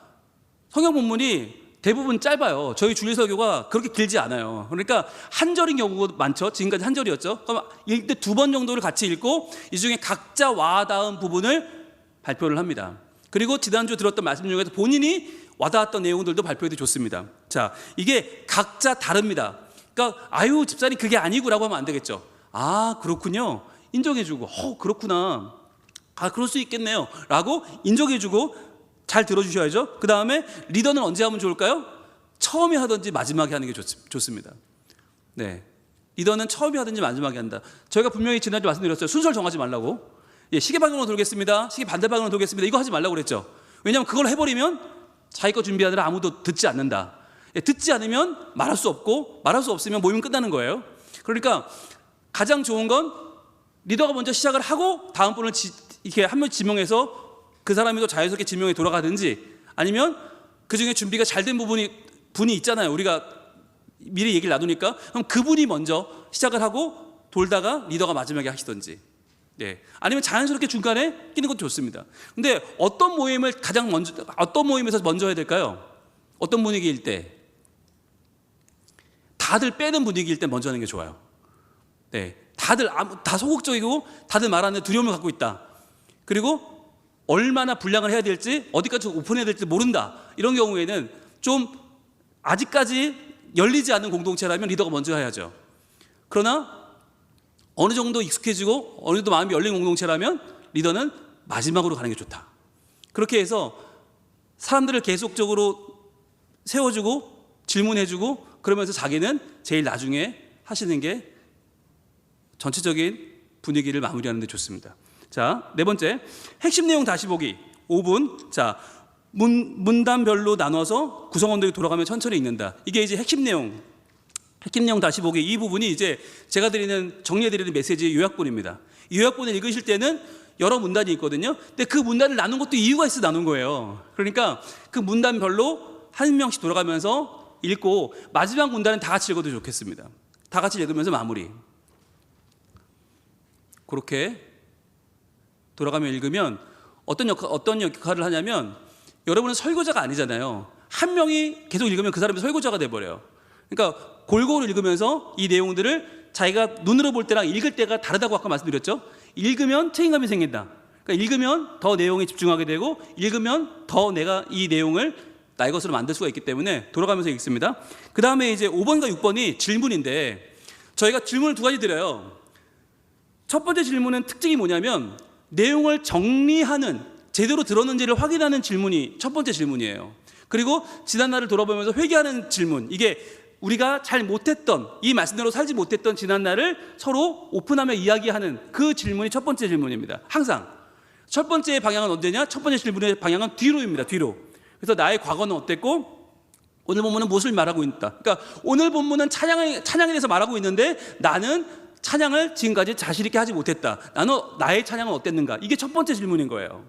성경 본문이 대부분 짧아요. 저희 주일 설교가 그렇게 길지 않아요. 그러니까 한 절인 경우가 많죠. 지금까지 한 절이었죠. 그럼 읽을 때 2번 정도를 같이 읽고 이 중에 각자 와닿은 부분을 발표를 합니다. 그리고 지난주 들었던 말씀 중에서 본인이 와닿았던 내용들도 발표해도 좋습니다. 자, 이게 각자 다릅니다. 그러니까 아유 집사님 그게 아니구라고 하면 안 되겠죠. 아 그렇군요. 인정해주고 그렇구나. 아 그럴 수 있겠네요 라고 인정해주고 잘 들어주셔야죠. 그 다음에 리더는 언제 하면 좋을까요? 처음에 하든지 마지막에 하는 게 좋습니다. 네, 리더는 처음에 하든지 마지막에 한다. 저희가 분명히 지난주 말씀드렸어요. 순서를 정하지 말라고. 시계 방향으로 돌겠습니다, 시계 반대 방향으로 돌겠습니다, 이거 하지 말라고 그랬죠. 왜냐하면 그걸 해버리면 자기 거 준비하느라 아무도 듣지 않는다. 듣지 않으면 말할 수 없고 말할 수 없으면 모임은 끝나는 거예요. 그러니까 가장 좋은 건 리더가 먼저 시작을 하고 다음 분을 이렇게 한 명 지명해서 그 사람이 또 자연스럽게 지명에 돌아가든지, 아니면 그 중에 준비가 잘 된 분이 있잖아요. 우리가 미리 얘기를 나누니까 그럼 그분이 먼저 시작을 하고 돌다가 리더가 마지막에 하시든지, 네. 아니면 자연스럽게 중간에 끼는 것도 좋습니다. 근데 어떤 모임에서 먼저 해야 될까요? 어떤 분위기일 때? 다들 빼는 분위기일 때 먼저 하는 게 좋아요. 네. 다들 다 소극적이고 다들 말하는 두려움을 갖고 있다. 그리고 얼마나 분량을 해야 될지, 어디까지 오픈해야 될지 모른다. 이런 경우에는 좀 아직까지 열리지 않은 공동체라면 리더가 먼저 해야죠. 그러나 어느 정도 익숙해지고 어느 정도 마음이 열린 공동체라면 리더는 마지막으로 가는 게 좋다. 그렇게 해서 사람들을 계속적으로 세워주고 질문해주고 그러면서 자기는 제일 나중에 하시는 게 전체적인 분위기를 마무리하는 데 좋습니다. 자, 네 번째, 핵심 내용 다시 보기 5분. 자, 문단별로 나눠서 구성원들이 돌아가면 천천히 읽는다. 이게 이제 핵심 내용 다시 보기, 이 부분이 이제 제가 정리해드리는 메시지의 요약본입니다. 이 요약본을 읽으실 때는 여러 문단이 있거든요. 근데 그 문단을 나눈 것도 이유가 있어 나눈 거예요. 그러니까 그 문단별로 한 명씩 돌아가면서 읽고 마지막 문단은 다 같이 읽어도 좋겠습니다. 다 같이 읽으면서 마무리. 그렇게 돌아가며 읽으면 어떤 역할을 하냐면, 여러분은 설교자가 아니잖아요. 한 명이 계속 읽으면 그 사람이 설교자가 돼버려요. 그러니까 골고루 읽으면서 이 내용들을 자기가 눈으로 볼 때랑 읽을 때가 다르다고 아까 말씀드렸죠. 읽으면 책임감이 생긴다. 그러니까 읽으면 더 내용에 집중하게 되고, 읽으면 더 내가 이 내용을 나의 것으로 만들 수가 있기 때문에 돌아가면서 읽습니다. 그 다음에 이제 5번과 6번이 질문인데, 저희가 질문을 2가지 드려요. 첫 번째 질문은 특징이 뭐냐면 내용을 정리하는, 제대로 들었는지를 확인하는 질문이 첫 번째 질문이에요. 그리고 지난날을 돌아보면서 회개하는 질문, 이게 우리가 잘 못했던, 이 말씀대로 살지 못했던 지난날을 서로 오픈하며 이야기하는 그 질문이 첫 번째 질문입니다. 항상 첫 번째 방향은 언제냐? 첫 번째 질문의 방향은 뒤로입니다. 뒤로. 그래서 나의 과거는 어땠고 오늘 본문은 무엇을 말하고 있다. 그러니까 오늘 본문은 찬양에 대해서 말하고 있는데 나는 찬양을 지금까지 자신 있게 하지 못했다. 나의 찬양은 어땠는가? 이게 첫 번째 질문인 거예요.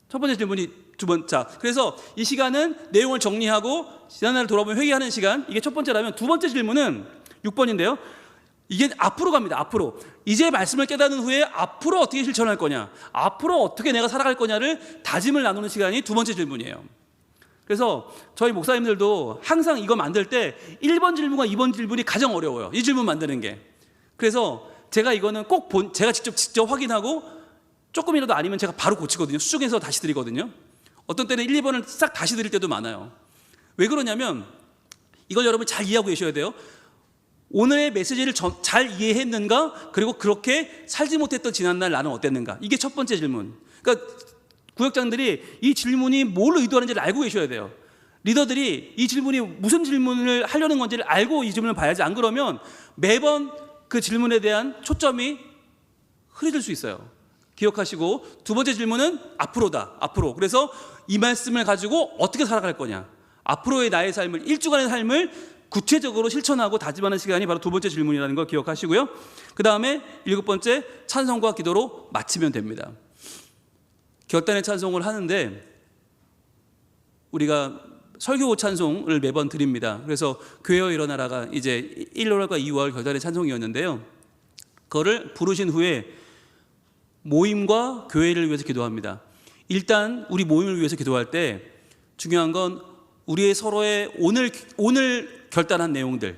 첫 번째 질문이 자, 그래서 이 시간은 내용을 정리하고 지난날을 돌아보면 회개하는 시간, 이게 첫 번째라면, 두 번째 질문은 6번인데요. 이게 앞으로 갑니다. 앞으로. 이제 말씀을 깨닫는 후에 앞으로 어떻게 실천할 거냐, 앞으로 어떻게 내가 살아갈 거냐를 다짐을 나누는 시간이 두 번째 질문이에요. 그래서 저희 목사님들도 항상 이거 만들 때 1번 질문과 2번 질문이 가장 어려워요. 이 질문 만드는 게. 그래서 제가 이거는 꼭 제가 직접 확인하고 조금이라도 아니면 제가 바로 고치거든요. 수정해서 다시 드리거든요. 어떤 때는 1, 2번을 싹 다시 드릴 때도 많아요. 왜 그러냐면 이걸 여러분 잘 이해하고 계셔야 돼요. 오늘의 메시지를 잘 이해했는가, 그리고 그렇게 살지 못했던 지난날 나는 어땠는가, 이게 첫 번째 질문. 그러니까 구역장들이 이 질문이 뭘 의도하는지를 알고 계셔야 돼요. 리더들이 이 질문이 무슨 질문을 하려는 건지를 알고 이 질문을 봐야지, 안 그러면 매번 그 질문에 대한 초점이 흐려질 수 있어요. 기억하시고, 두 번째 질문은 앞으로다. 앞으로. 그래서 이 말씀을 가지고 어떻게 살아갈 거냐, 앞으로의 나의 삶을, 1주간의 삶을 구체적으로 실천하고 다짐하는 시간이 바로 두 번째 질문이라는 걸 기억하시고요. 그 다음에 7번째, 찬송과 기도로 마치면 됩니다. 결단의 찬송을 하는데 우리가 설교 찬송을 매번 드립니다. 그래서 교회여 일어나라가 이제 1월과 2월 결단의 찬송이었는데요. 그거를 부르신 후에 모임과 교회를 위해서 기도합니다. 일단 우리 모임을 위해서 기도할 때 중요한 건 우리의 서로의 오늘 결단한 내용들을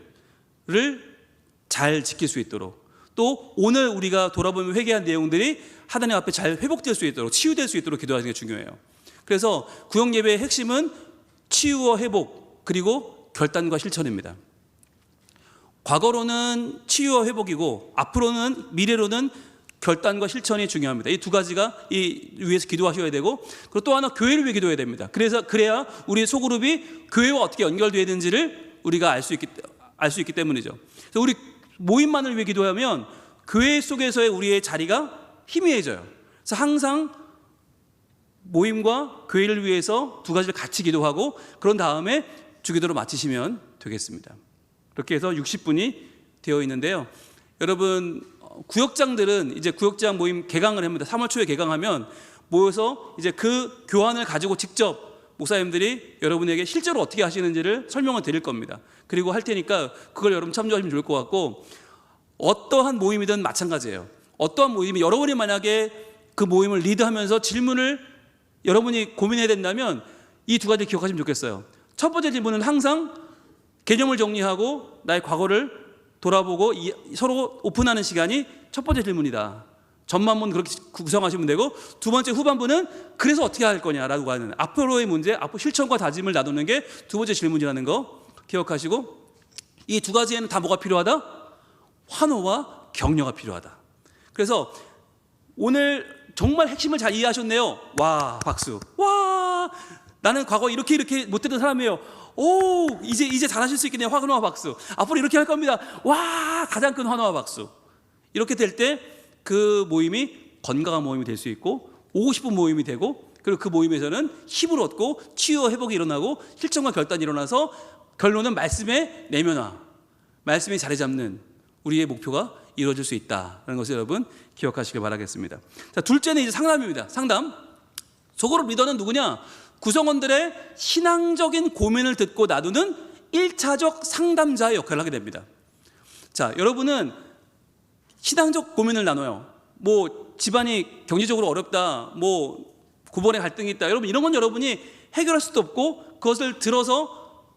잘 지킬 수 있도록, 또 오늘 우리가 돌아보면 회개한 내용들이 하나님 앞에 잘 회복될 수 있도록, 치유될 수 있도록 기도하는 게 중요해요. 그래서 구역 예배의 핵심은 치유와 회복, 그리고 결단과 실천입니다. 과거로는 치유와 회복이고 앞으로는, 미래로는 결단과 실천이 중요합니다. 이 두 가지가 이 위해서 기도하셔야 되고, 그리고 또 하나 교회를 위해 기도해야 됩니다. 그래야 우리 소그룹이 교회와 어떻게 연결되어 있는지를 우리가 알 수 있기 때문이죠. 그래서 우리 모임만을 위해 기도하면 교회 속에서의 우리의 자리가 희미해져요. 그래서 항상 모임과 교회를 위해서 두 가지를 같이 기도하고, 그런 다음에 주기도로 마치시면 되겠습니다. 그렇게 해서 60분이 되어 있는데요. 여러분, 구역장들은 이제 구역장 모임 개강을 합니다. 3월 초에 개강하면 모여서 이제 그 교환을 가지고 직접 목사님들이 여러분에게 실제로 어떻게 하시는지를 설명을 드릴 겁니다. 그리고 할 테니까 그걸 여러분 참조하시면 좋을 것 같고, 어떠한 모임이든 마찬가지예요. 어떠한 모임이, 여러분이 만약에 그 모임을 리드하면서 질문을 여러분이 고민해야 된다면 이 두 가지를 기억하시면 좋겠어요. 첫 번째 질문은 항상 개념을 정리하고 나의 과거를 돌아보고 서로 오픈하는 시간이 첫 번째 질문이다. 전반부는 그렇게 구성하시면 되고, 두 번째 후반부는 그래서 어떻게 할 거냐라고 하는 앞으로의 문제, 앞으로 실천과 다짐을 나누는 게 두 번째 질문이라는 거 기억하시고, 이 두 가지에는 다 뭐가 필요하다? 환호와 격려가 필요하다. 그래서 오늘 정말 핵심을 잘 이해하셨네요. 와, 박수. 와, 나는 과거 이렇게 못했던 사람이에요. 오, 이제 잘하실 수 있겠네요. 환호와 박수. 앞으로 이렇게 할 겁니다. 와, 가장 큰 환호와 박수. 이렇게 될 때 그 모임이 건강한 모임이 될 수 있고, 오고 싶은 모임이 되고, 그리고 그 모임에서는 힘을 얻고 치유와 회복이 일어나고 실천과 결단이 일어나서 결론은 말씀의 내면화, 말씀이 자리 잡는 우리의 목표가 이루어질 수 있다는 것을 여러분 기억하시길 바라겠습니다. 자, 둘째는 이제 상담입니다. 상담. 소그룹 리더는 누구냐? 구성원들의 신앙적인 고민을 듣고 나누는 1차적 상담자의 역할을 하게 됩니다. 자, 여러분은 신앙적 고민을 나눠요. 뭐 집안이 경제적으로 어렵다, 뭐 고번에 갈등이 있다, 여러분 이런 건 여러분이 해결할 수도 없고 그것을 들어서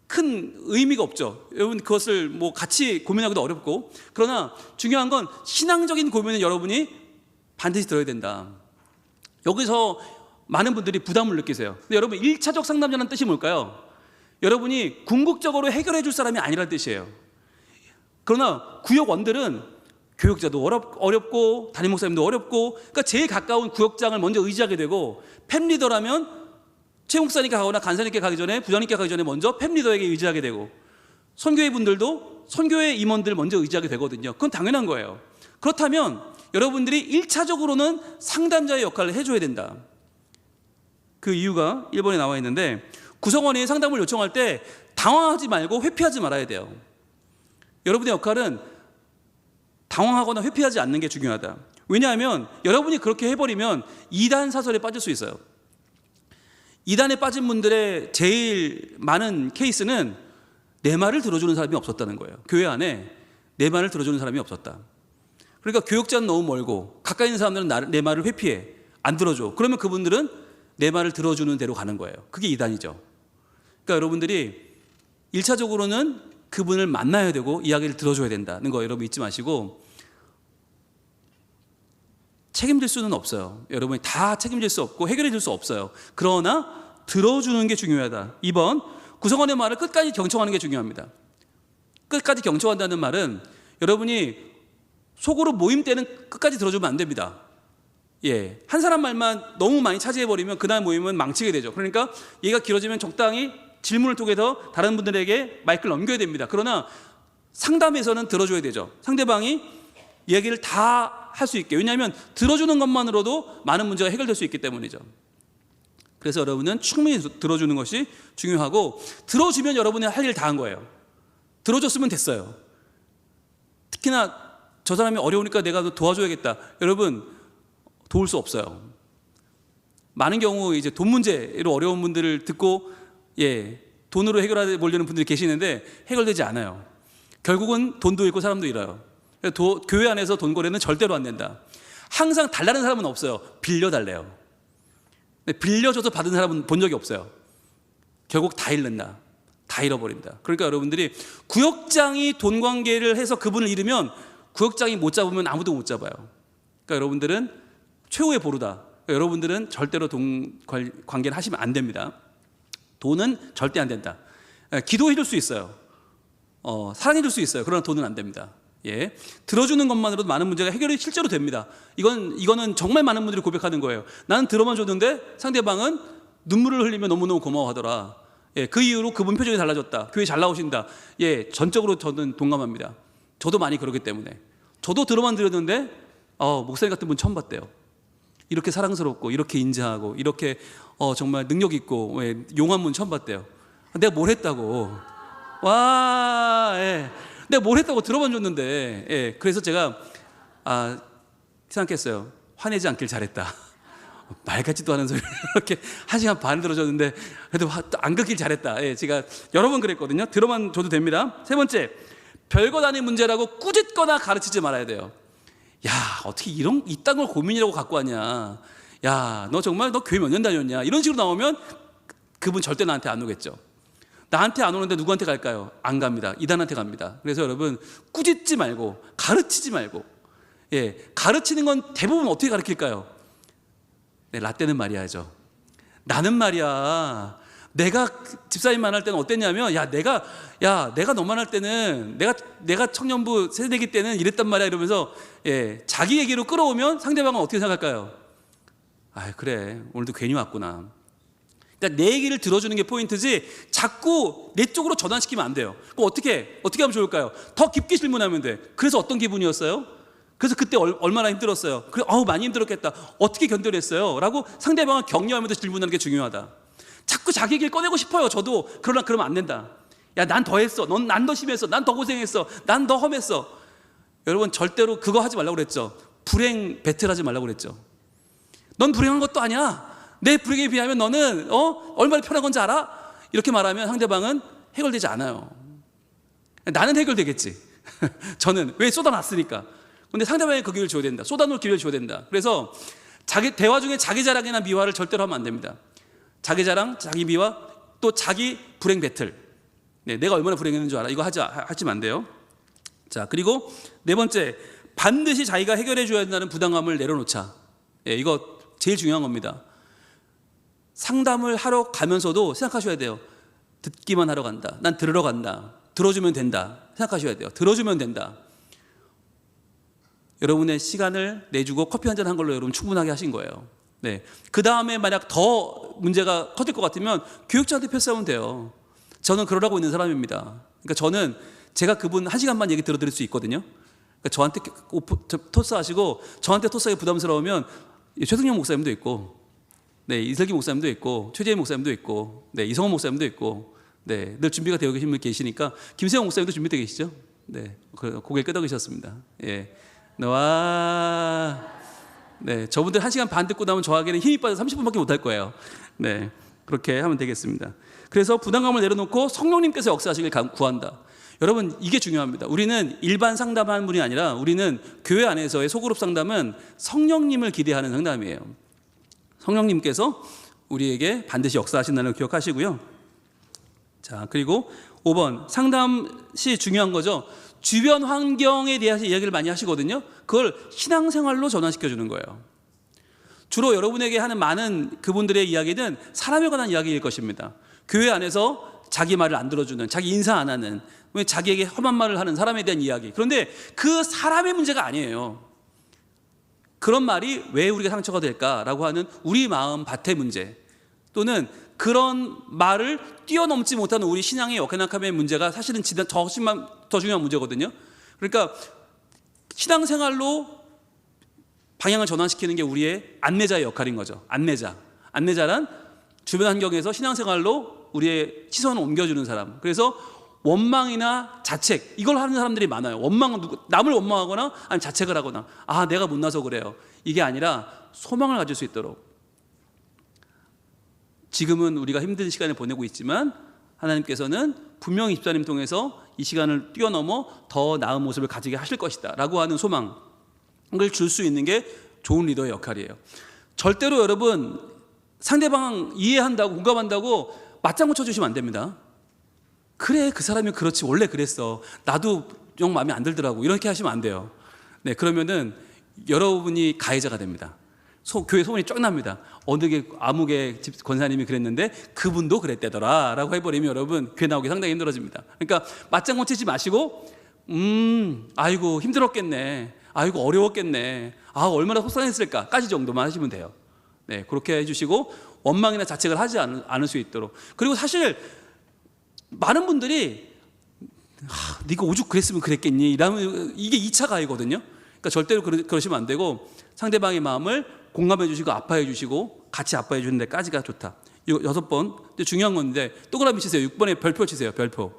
큰 의미가 없죠. 여러분 그것을 뭐 같이 고민하기도 어렵고, 그러나 중요한 건 신앙적인 고민은 여러분이 반드시 들어야 된다. 여기서 많은 분들이 부담을 느끼세요. 근데 여러분 1차적 상담자는 뜻이 뭘까요? 여러분이 궁극적으로 해결해 줄 사람이 아니라는 뜻이에요. 그러나 구역원들은 교육자도 어렵고 담임 목사님도 어렵고, 그러니까 제일 가까운 구역장을 먼저 의지하게 되고, 팸리더라면 최 목사님께 가거나 간사님께 가기 전에, 부장님께 가기 전에 먼저 팸리더에게 의지하게 되고, 선교회 분들도 선교회 임원들 먼저 의지하게 되거든요. 그건 당연한 거예요. 그렇다면 여러분들이 1차적으로는 상담자의 역할을 해줘야 된다. 그 이유가 1번에 나와 있는데, 구성원이 상담을 요청할 때 당황하지 말고 회피하지 말아야 돼요. 여러분의 역할은 당황하거나 회피하지 않는 게 중요하다. 왜냐하면 여러분이 그렇게 해버리면 이단 사설에 빠질 수 있어요. 이단에 빠진 분들의 제일 많은 케이스는 내 말을 들어주는 사람이 없었다는 거예요. 교회 안에 내 말을 들어주는 사람이 없었다. 그러니까 교역자는 너무 멀고 가까이 있는 사람들은 내 말을 회피해, 안 들어줘. 그러면 그분들은 내 말을 들어주는 대로 가는 거예요. 그게 이단이죠. 그러니까 여러분들이 1차적으로는 그분을 만나야 되고 이야기를 들어줘야 된다는 거 여러분 잊지 마시고, 책임질 수는 없어요. 여러분이 다 책임질 수 없고 해결해 줄 수 없어요. 그러나 들어주는 게 중요하다. 2번, 구성원의 말을 끝까지 경청하는 게 중요합니다. 끝까지 경청한다는 말은 여러분이 속으로 모임 때는 끝까지 들어주면 안 됩니다. 예, 한 사람 말만 너무 많이 차지해버리면 그날 모임은 망치게 되죠. 그러니까 얘가 길어지면 적당히 질문을 통해서 다른 분들에게 마이크를 넘겨야 됩니다. 그러나 상담에서는 들어줘야 되죠. 상대방이 이야기를 다 할 수 있게. 왜냐하면 들어주는 것만으로도 많은 문제가 해결될 수 있기 때문이죠. 그래서 여러분은 충분히 들어주는 것이 중요하고, 들어주면 여러분이 할 일 다 한 거예요. 들어줬으면 됐어요. 특히나 저 사람이 어려우니까 내가 도와줘야겠다. 여러분 도울 수 없어요. 많은 경우 이제 돈 문제로 어려운 분들을 듣고 돈으로 해결하려는 분들이 계시는데 해결되지 않아요. 결국은 돈도 잃고 사람도 잃어요. 교회 안에서 돈 거래는 절대로 안 된다. 항상 달라는 사람은 없어요. 빌려달래요. 빌려줘서 받은 사람은 본 적이 없어요. 결국 다 잃는다. 다 잃어버린다. 그러니까 여러분들이 구역장이 돈 관계를 해서 그분을 잃으면 구역장이 못 잡으면 아무도 못 잡아요. 그러니까 여러분들은 최후의 보루다. 그러니까 여러분들은 절대로 돈 관계를 하시면 안 됩니다. 돈은 절대 안 된다. 기도해 줄 수 있어요. 사랑해 줄 수 있어요. 그러나 돈은 안 됩니다. 예, 들어주는 것만으로도 많은 문제가 해결이 실제로 됩니다. 이거는 정말 많은 분들이 고백하는 거예요. 나는 들어만 줬는데 상대방은 눈물을 흘리며 너무너무 고마워하더라. 예, 그 이후로 그분 표정이 달라졌다. 교회 잘 나오신다. 예, 전적으로 저는 동감합니다. 저도 많이 그러기 때문에. 저도 들어만 드렸는데 목사님 같은 분 처음 봤대요. 이렇게 사랑스럽고 이렇게 인자하고 이렇게 정말 능력 있고 용한 분 처음 봤대요. 내가 뭘 했다고. 와, 예. 내가 뭘 했다고 들어만 줬는데. 예. 그래서 제가 생각했어요. 화내지 않길 잘했다. 말 같지도 않은 소리를 이렇게 1시간 반 들어줬는데 그래도 안 긋길 잘했다. 예. 제가 여러 번 그랬거든요. 들어만 줘도 됩니다. 세 번째, 별것 아닌 문제라고 꾸짖거나 가르치지 말아야 돼요. 야, 어떻게 이딴 걸 고민이라고 갖고 왔냐. 야, 너 정말 너 교회 몇 년 다녔냐. 이런 식으로 나오면 그분 절대 나한테 안 오겠죠. 나한테 안 오는데 누구한테 갈까요? 안 갑니다. 이단한테 갑니다. 그래서 여러분, 꾸짖지 말고 가르치지 말고. 예, 가르치는 건 대부분 어떻게 가르칠까요? 네, 라떼는 말이야죠. 나는 말이야, 내가 집사님 만날 때는 어땠냐면, 내가 너 만날 때는 내가 청년부 세대기 때는 이랬단 말이야 이러면서, 예, 자기 얘기로 끌어오면 상대방은 어떻게 생각할까요? 그래, 오늘도 괜히 왔구나. 그러니까 내 얘기를 들어주는 게 포인트지 자꾸 내 쪽으로 전환시키면 안 돼요. 그럼 어떻게 하면 좋을까요? 더 깊게 질문하면 돼. 그래서 어떤 기분이었어요? 그래서 그때 얼마나 힘들었어요? 그래, 많이 힘들었겠다. 어떻게 견뎌냈어요? 라고 상대방을 격려하면서 질문하는 게 중요하다. 자꾸 자기 얘기를 꺼내고 싶어요. 저도. 그러면 안 된다. 야, 난 더 했어. 난 더 심했어. 난 더 고생했어. 난 더 험했어. 여러분, 절대로 그거 하지 말라고 그랬죠. 불행 배틀하지 말라고 그랬죠. 넌 불행한 것도 아니야. 내 불행에 비하면 너는 얼마나 편한 건지 알아? 이렇게 말하면 상대방은 해결되지 않아요. 나는 해결되겠지. 저는 왜 쏟아놨으니까. 근데 상대방이 그 기회를 줘야 된다. 쏟아놓을 기회를 줘야 된다. 그래서 대화 중에 자기 자랑이나 미화를 절대로 하면 안 됩니다. 자기 자랑, 자기 미화, 또 자기 불행 배틀. 네, 내가 얼마나 불행했는 줄 알아? 이거 하시면 안 돼요. 자, 그리고 네 번째, 반드시 자기가 해결해 줘야 된다는 부담감을 내려놓자. 예, 이거 제일 중요한 겁니다. 상담을 하러 가면서도 생각하셔야 돼요. 듣기만 하러 간다. 난 들으러 간다. 들어주면 된다. 생각하셔야 돼요. 들어주면 된다. 여러분의 시간을 내주고 커피 한잔 한 걸로 여러분 충분하게 하신 거예요. 네. 그 다음에 만약 더 문제가 커질 것 같으면 교육자한테 패스하면 돼요. 저는 그러라고 있는 사람입니다. 그러니까 제가 그분 1시간만 얘기 들어드릴 수 있거든요. 그러니까 저한테 토스하시고 저한테 토스하기 부담스러우면 최승용 목사님도 있고, 네, 이슬기 목사님도 있고, 최재희 목사님도 있고, 네, 이성원 목사님도 있고, 네, 늘 준비가 되어 계시니까 김세영 목사님도 준비되어 계시죠? 네, 고개를 끄덕이셨습니다. 예, 네, 저분들 1시간 반 듣고 나면 저에게는 힘이 빠져 30분밖에 못 할 거예요. 네, 그렇게 하면 되겠습니다. 그래서 부담감을 내려놓고 성령님께서 역사하시길 구한다. 여러분, 이게 중요합니다. 우리는 일반 상담하는 분이 아니라 우리는 교회 안에서의 소그룹 상담은 성령님을 기대하는 상담이에요. 성령님께서 우리에게 반드시 역사하신다는 걸 기억하시고요. 자, 그리고 5번, 상담 시 중요한 거죠. 주변 환경에 대해서 이야기를 많이 하시거든요. 그걸 신앙생활로 전환시켜 주는 거예요. 주로 여러분에게 하는 많은 그분들의 이야기는 사람에 관한 이야기일 것입니다. 교회 안에서 자기 말을 안 들어주는, 자기 인사 안 하는, 자기에게 험한 말을 하는 사람에 대한 이야기. 그런데 그 사람의 문제가 아니에요. 그런 말이 왜 우리가 상처가 될까라고 하는 우리 마음 밭의 문제, 또는 그런 말을 뛰어넘지 못하는 우리 신앙의 역행함의 문제가 사실은 더 중요한 문제거든요. 그러니까 신앙생활로 방향을 전환시키는 게 우리의 안내자의 역할인 거죠. 안내자란 주변 환경에서 신앙생활로 우리의 시선을 옮겨주는 사람. 그래서 원망이나 자책, 이걸 하는 사람들이 많아요. 남을 원망하거나 아니면 자책을 하거나, 내가 못나서 그래요. 이게 아니라 소망을 가질 수 있도록, 지금은 우리가 힘든 시간을 보내고 있지만 하나님께서는 분명히 집사님 통해서 이 시간을 뛰어넘어 더 나은 모습을 가지게 하실 것이다 라고 하는 소망을 줄 수 있는 게 좋은 리더의 역할이에요. 절대로 여러분 상대방 이해한다고 공감한다고 맞장구 쳐주시면 안 됩니다. 그래, 그 사람이 그렇지, 원래 그랬어, 나도 영 마음에 안 들더라고, 이렇게 하시면 안 돼요. 네, 그러면은 여러분이 가해자가 됩니다. 교회 소문이 쫙 납니다. 어느 아무개 집 권사님이 그랬는데 그분도 그랬대더라 라고 해버리면 여러분 교회 나오기 상당히 힘들어집니다. 그러니까 맞장구 치지 마시고 아이고 힘들었겠네, 아이고 어려웠겠네, 아 얼마나 속상했을까까지 정도만 하시면 돼요. 네, 그렇게 해주시고 원망이나 자책을 하지 않을 수 있도록. 그리고 사실 많은 분들이 네가 오죽 그랬으면 그랬겠니 이러면 이게 2차 가해거든요. 그러니까 절대로 그러시면 안 되고 상대방의 마음을 공감해 주시고 아파해 주시고 같이 아파해 주는 데까지가 좋다. 6번 중요한 건데 동그라미 치세요. 6번에 별표 치세요. 별표.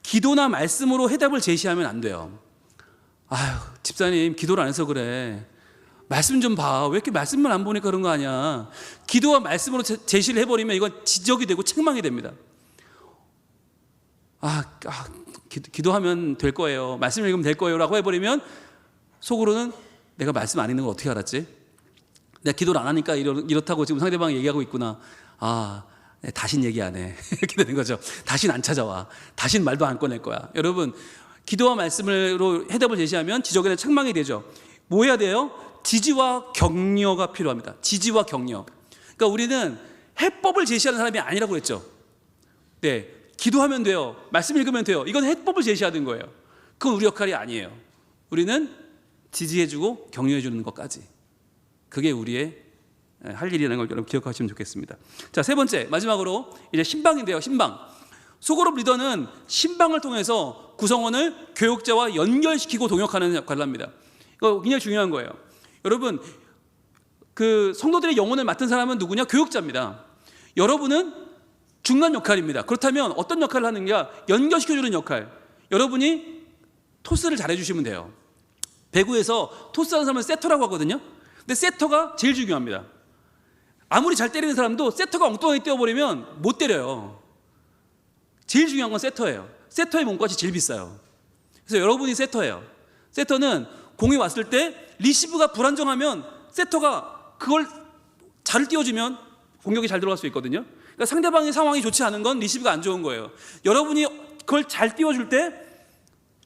기도나 말씀으로 해답을 제시하면 안 돼요. 아유, 집사님 기도를 안 해서 그래, 말씀 좀 봐, 왜 이렇게 말씀만 안 보니까 그런 거 아니야. 기도와 말씀으로 제시를 해버리면 이건 지적이 되고 책망이 됩니다. 기도하면 될 거예요, 말씀 읽으면 될 거예요 라고 해버리면 속으로는 내가 말씀 안 읽는 걸 어떻게 알았지? 내가 기도를 안 하니까 이렇다고 지금 상대방이 얘기하고 있구나. 다신 얘기 안 해. 이렇게 되는 거죠. 다신 안 찾아와, 다신 말도 안 꺼낼 거야. 여러분, 기도와 말씀으로 해답을 제시하면 지적이나 책망이 되죠. 뭐 해야 돼요? 지지와 격려가 필요합니다. 지지와 격려. 그러니까 우리는 해법을 제시하는 사람이 아니라고 했죠. 네, 기도하면 돼요, 말씀 읽으면 돼요, 이건 해법을 제시하는 거예요. 그건 우리 역할이 아니에요. 우리는 지지해주고 격려해주는 것까지, 그게 우리의 할 일이라는 걸 여러분 기억하시면 좋겠습니다. 자, 세 번째 마지막으로 이제 신방인데요. 신방. 소그룹 리더는 신방을 통해서 구성원을 교역자와 연결시키고 동역하는 역할을 합니다. 이거 굉장히 중요한 거예요. 여러분, 그 성도들의 영혼을 맡은 사람은 누구냐? 교역자입니다. 여러분은 중간 역할입니다. 그렇다면 어떤 역할을 하느냐? 연결시켜주는 역할. 여러분이 토스를 잘해주시면 돼요. 배구에서 토스하는 사람은 세터라고 하거든요. 근데 세터가 제일 중요합니다. 아무리 잘 때리는 사람도 세터가 엉뚱하게 뛰어버리면 못 때려요. 제일 중요한 건 세터예요. 세터의 몸값이 제일 비싸요. 그래서 여러분이 세터예요. 세터는 공이 왔을 때 리시브가 불안정하면 세터가 그걸 잘 띄워주면 공격이 잘 들어갈 수 있거든요. 그러니까 상대방의 상황이 좋지 않은 건 리시브가 안 좋은 거예요. 여러분이 그걸 잘 띄워줄 때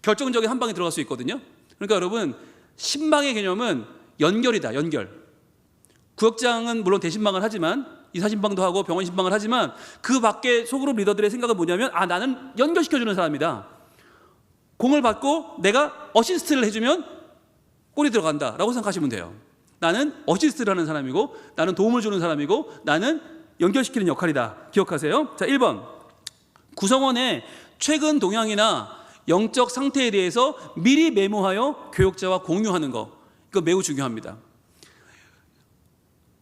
결정적인 한 방이 들어갈 수 있거든요. 그러니까 여러분, 신방의 개념은 연결이다. 연결. 구역장은 물론 대신방을 하지만, 이사신방도 하고 병원 신방을 하지만, 그 밖에 소그룹 리더들의 생각은 뭐냐면, 나는 연결시켜주는 사람이다. 공을 받고 내가 어시스트를 해주면 골이 들어간다 라고 생각하시면 돼요. 나는 어시스트를 하는 사람이고, 나는 도움을 주는 사람이고, 나는 연결시키는 역할이다. 기억하세요. 자, 1번. 구성원의 최근 동향이나 영적 상태에 대해서 미리 메모하여 교역자와 공유하는 거, 이거 매우 중요합니다.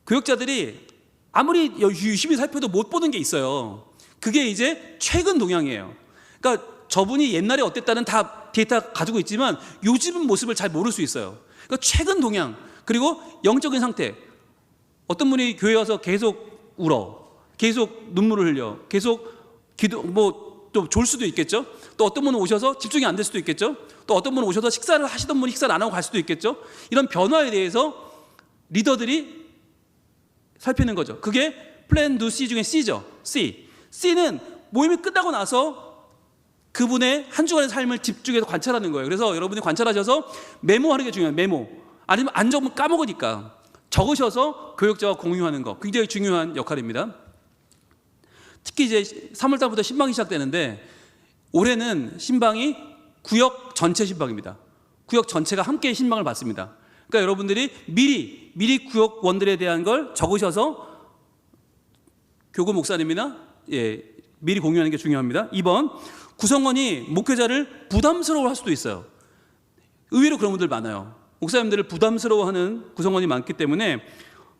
교역자들이 아무리 유심히 살펴도 못 보는 게 있어요. 그게 이제 최근 동향이에요. 그러니까 저분이 옛날에 어땠다는 다 데이터 가지고 있지만 요즘 모습을 잘 모를 수 있어요. 그러니까 최근 동향, 그리고 영적인 상태. 어떤 분이 교회 와서 계속 울어, 계속 눈물을 흘려, 계속 기도, 또 졸 수도 있겠죠. 또 어떤 분은 오셔서 집중이 안 될 수도 있겠죠. 또 어떤 분은 오셔서 식사를 하시던 분이 식사를 안 하고 갈 수도 있겠죠. 이런 변화에 대해서 리더들이 살피는 거죠. 그게 플랜 두 C 중에 C죠. C. C는 모임이 끝나고 나서 그분의 한 주간의 삶을 집중해서 관찰하는 거예요. 그래서 여러분이 관찰하셔서 메모하는 게 중요해요. 메모. 아니면 안 적으면 까먹으니까 적으셔서 교역자와 공유하는 거, 굉장히 중요한 역할입니다. 특히 이제 3월달부터 신방이 시작되는데, 올해는 신방이 구역 전체 신방입니다. 구역 전체가 함께 신방을 받습니다. 그러니까 여러분들이 미리 구역원들에 대한 걸 적으셔서 교구 목사님이나 미리 공유하는 게 중요합니다. 2번, 구성원이 목회자를 부담스러워할 수도 있어요. 의외로 그런 분들 많아요. 목사님들을 부담스러워하는 구성원이 많기 때문에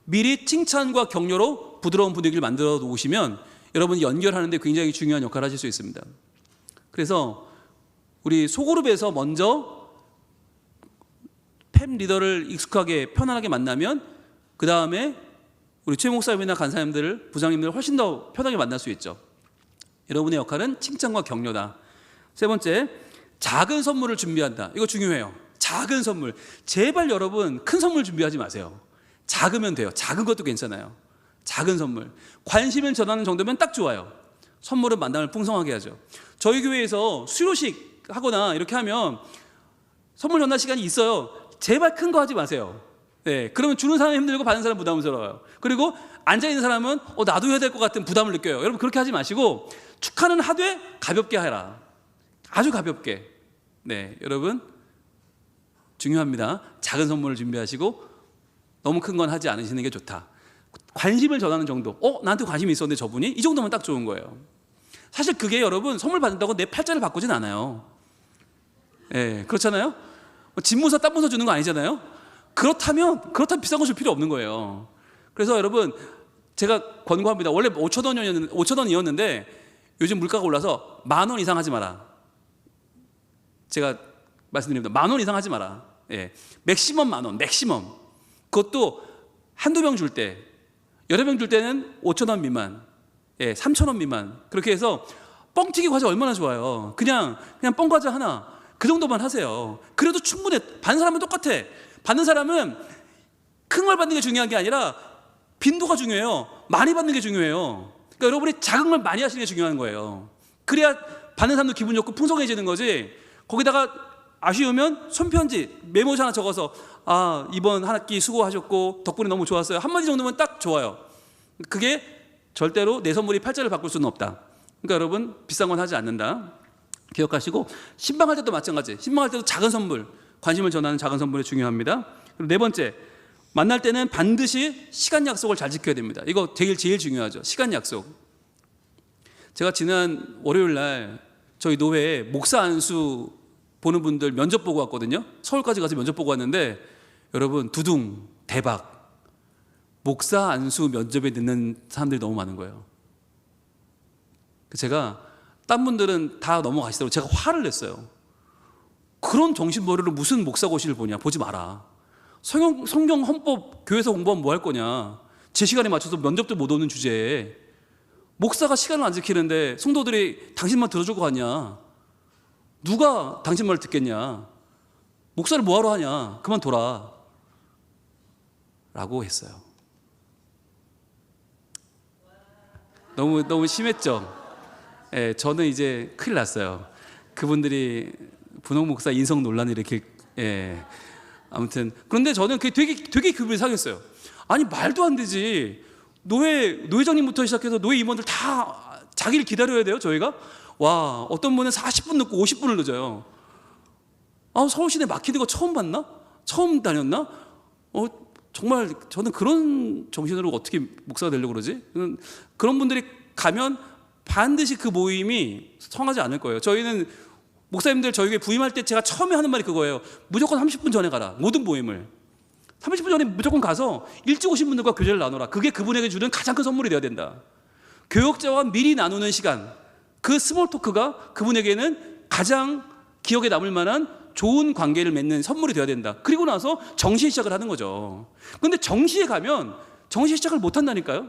미리 칭찬과 격려로 부드러운 분위기를 만들어 놓으시면 여러분이 연결하는 데 굉장히 중요한 역할을 하실 수 있습니다. 그래서 우리 소그룹에서 먼저 팸 리더를 익숙하게 편안하게 만나면 그 다음에 우리 최 목사님이나 간사님들을, 부장님들을 훨씬 더 편하게 만날 수 있죠. 여러분의 역할은 칭찬과 격려다. 세 번째, 작은 선물을 준비한다. 이거 중요해요. 작은 선물. 제발 여러분 큰 선물 준비하지 마세요. 작으면 돼요. 작은 것도 괜찮아요. 작은 선물. 관심을 전하는 정도면 딱 좋아요. 선물은 만남을 풍성하게 하죠. 저희 교회에서 수료식 하거나 이렇게 하면 선물 전달 시간이 있어요. 제발 큰 거 하지 마세요. 네, 그러면 주는 사람이 힘들고 받는 사람 부담스러워요. 그리고 앉아있는 사람은 나도 해야 될 것 같은 부담을 느껴요. 여러분 그렇게 하지 마시고 축하는 하되 가볍게 해라. 아주 가볍게. 네, 여러분 중요합니다. 작은 선물을 준비하시고 너무 큰 건 하지 않으시는 게 좋다. 관심을 전하는 정도. 나한테 관심이 있었는데 저분이 이 정도면 딱 좋은 거예요. 사실 그게 여러분 선물 받는다고 내 팔자를 바꾸진 않아요. 네, 그렇잖아요. 집문서 땀문서 주는 거 아니잖아요. 그렇다면 비싼 거 줄 필요 없는 거예요. 그래서 여러분 제가 권고합니다. 원래 5,000원이었는데 요즘 물가가 올라서 10,000원 이상 하지 마라. 제가 말씀드립니다. 10,000원 이상 하지 마라. 예, 맥시멈 10,000원, 맥시멈. 그것도 한두 병 줄 때, 여러 병 줄 때는 5,000원 미만, 3,000원 미만. 그렇게 해서 뻥튀기 과자 얼마나 좋아요. 그냥 뻥 과자 하나 그 정도만 하세요. 그래도 충분해. 받는 사람은 똑같아. 받는 사람은 큰 걸 받는 게 중요한 게 아니라 빈도가 중요해요. 많이 받는 게 중요해요. 그러니까 여러분이 작은 걸 많이 하시는 게 중요한 거예요. 그래야 받는 사람도 기분 좋고 풍성해지는 거지. 거기다가 아쉬우면 손편지 메모지 하나 적어서 이번 한 학기 수고하셨고 덕분에 너무 좋았어요. 한마디 정도면 딱 좋아요. 그게 절대로 내 선물이 팔자를 바꿀 수는 없다. 그러니까 여러분 비싼 건 하지 않는다. 기억하시고 신방할 때도 마찬가지. 신방할 때도 작은 선물, 관심을 전하는 작은 선물이 중요합니다. 그리고 네 번째, 만날 때는 반드시 시간 약속을 잘 지켜야 됩니다. 이거 제일 중요하죠. 시간 약속. 제가 지난 월요일 날 저희 노회에 목사 안수 보는 분들 면접 보고 왔거든요. 서울까지 가서 면접 보고 왔는데 여러분 두둥 대박. 목사 안수 면접에 늦는 사람들이 너무 많은 거예요. 제가 딴 분들은 다 넘어가시더라고요. 제가 화를 냈어요. 그런 정신머리로 무슨 목사고시를 보냐. 보지 마라. 성경 헌법 교회에서 공부하면 뭐 할 거냐. 제 시간에 맞춰서 면접도 못 오는 주제에 목사가 시간을 안 지키는데 성도들이 당신만 들어줄 거 같냐. 누가 당신 말을 듣겠냐. 목사를 뭐하러 하냐. 그만둬라 라고 했어요. 너무 심했죠. 저는 이제 큰일 났어요. 그분들이 분홍 목사 인성 논란을 일으킬. 아무튼 그런데 저는 그게 되게 기분이 상했어요. 아니 말도 안 되지. 노회장님부터 시작해서 노회 임원들 다 자기를 기다려야 돼요. 저희가 와 어떤 분은 40분 늦고 50분을 늦어요. 서울시내 막히는 거 처음 봤나? 처음 다녔나? 정말 저는 그런 정신으로 어떻게 목사가 되려고 그러지? 그런 분들이 가면 반드시 그 모임이 성하지 않을 거예요. 저희는 목사님들 저희 교회 부임할 때 제가 처음에 하는 말이 그거예요. 무조건 30분 전에 가라. 모든 모임을 30분 전에 무조건 가서 일찍 오신 분들과 교제를 나눠라. 그게 그분에게 주는 가장 큰 선물이 되어야 된다. 교역자와 미리 나누는 시간, 그 스몰 토크가 그분에게는 가장 기억에 남을 만한 좋은 관계를 맺는 선물이 되어야 된다. 그리고 나서 정시에 시작을 하는 거죠. 그런데 정시에 가면 정시에 시작을 못 한다니까요.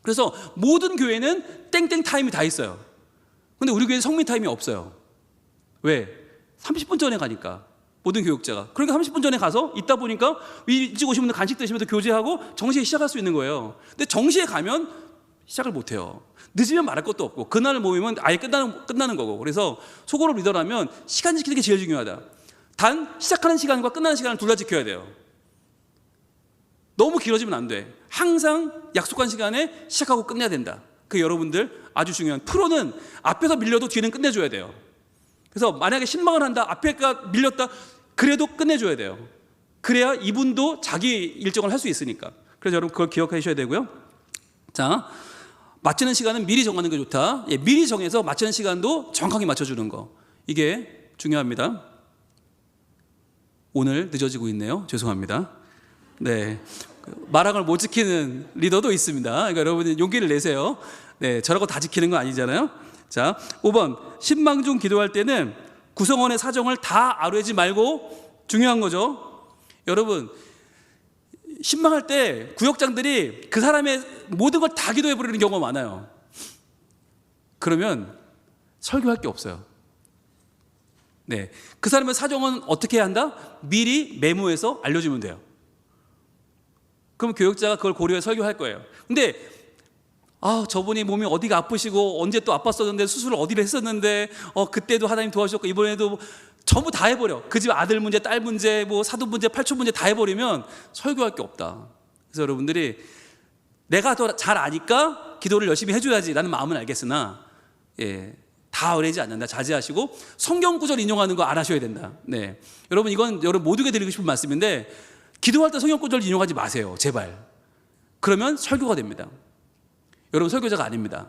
그래서 모든 교회는 땡땡 타임이 다 있어요. 근데 우리 교회는 성민 타임이 없어요. 왜? 30분 전에 가니까. 모든 교육자가. 그러니까 30분 전에 가서 있다 보니까 일찍 오신 분들 간식 드시면서 교제하고 정시에 시작할 수 있는 거예요. 근데 정시에 가면 시작을 못 해요. 늦으면 말할 것도 없고 그날 모이면 아예 끝나는 거고. 그래서 소그룹 리더라면 시간 지키는 게 제일 중요하다. 단 시작하는 시간과 끝나는 시간을 둘 다 지켜야 돼요. 너무 길어지면 안 돼. 항상 약속한 시간에 시작하고 끝내야 된다. 그게 여러분들 아주 중요한. 프로는 앞에서 밀려도 뒤는 끝내줘야 돼요. 그래서 만약에 신방을 한다, 앞에가 밀렸다, 그래도 끝내줘야 돼요. 그래야 이분도 자기 일정을 할 수 있으니까. 그래서 여러분 그걸 기억하셔야 되고요. 자, 맞추는 시간은 미리 정하는 게 좋다. 미리 정해서 맞추는 시간도 정확하게 맞춰주는 거. 이게 중요합니다. 오늘 늦어지고 있네요. 죄송합니다. 네, 마랑을 못 지키는 리더도 있습니다. 그러니까 여러분이 용기를 내세요. 네, 저라고 다 지키는 거 아니잖아요. 자, 5번 신방 중 기도할 때는 구성원의 사정을 다 아뢰지 말고. 중요한 거죠. 여러분 신방할 때 구역장들이 그 사람의 모든 걸 다 기도해 버리는 경우가 많아요. 그러면 설교할 게 없어요. 네, 그 사람의 사정은 어떻게 해야 한다? 미리 메모해서 알려주면 돼요. 그럼 교역자가 그걸 고려해 설교할 거예요. 근데 저분이 몸이 어디가 아프시고 언제 또 아팠었는데 수술을 어디를 했었는데 그때도 하나님 도와주셨고 이번에도 전부 다 해버려. 그 집 아들 문제, 딸 문제, 뭐 사돈 문제, 팔촌 문제 다 해버리면 설교할 게 없다. 그래서 여러분들이 내가 더 잘 아니까 기도를 열심히 해줘야지라는 마음은 알겠으나 다 어리지 않는다. 자제하시고 성경 구절 인용하는 거 안 하셔야 된다. 네, 여러분 이건 여러분 모두에게 드리고 싶은 말씀인데 기도할 때 성경 구절 인용하지 마세요. 제발. 그러면 설교가 됩니다. 여러분 설교자가 아닙니다.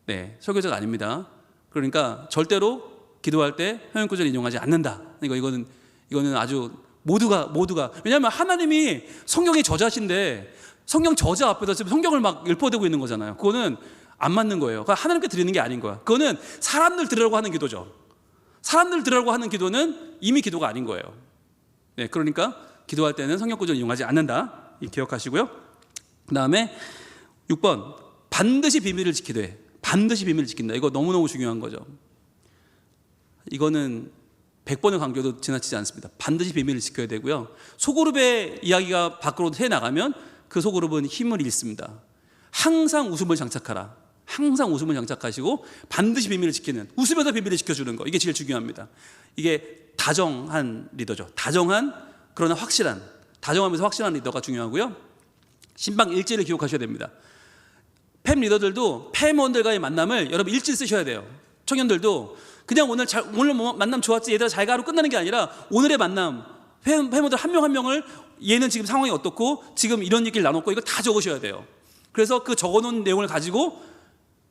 네, 설교자가 아닙니다. 그러니까 절대로 기도할 때 성경 구절 인용하지 않는다. 이거는 아주 모두가 왜냐하면 하나님이 성경의 저자신데 성경 저자 앞에서 지금 성경을 막 읊어대고 있는 거잖아요. 그거는 안 맞는 거예요. 그러니까 하나님께 드리는 게 아닌 거야. 그거는 사람들 들으라고 하는 기도죠. 사람들 들으라고 하는 기도는 이미 기도가 아닌 거예요. 네, 그러니까 기도할 때는 성경 구절 이용하지 않는다. 기억하시고요. 그 다음에 6번 반드시 비밀을 지키되 해. 반드시 비밀을 지킨다. 이거 너무너무 중요한 거죠. 이거는 100번을 강조해도 지나치지 않습니다. 반드시 비밀을 지켜야 되고요. 소그룹의 이야기가 밖으로 새나가면 그 소그룹은 힘을 잃습니다. 항상 웃음을 장착하라. 항상 웃음을 장착하시고 반드시 비밀을 지키는, 웃으면서 비밀을 지켜주는 거, 이게 제일 중요합니다. 이게 다정한 리더죠. 다정한 그러나 확실한, 다정하면서 확실한 리더가 중요하고요. 신방 일지를 기록하셔야 됩니다. 팸 리더들도 팸원들과의 만남을 여러분 일지 쓰셔야 돼요. 청년들도 그냥 오늘 만남 좋았지 얘들아 잘 가로 끝나는 게 아니라 오늘의 만남, 팸원들 한 명 한 명을 얘는 지금 상황이 어떻고 지금 이런 얘기를 나눴고 이거 다 적으셔야 돼요. 그래서 그 적어놓은 내용을 가지고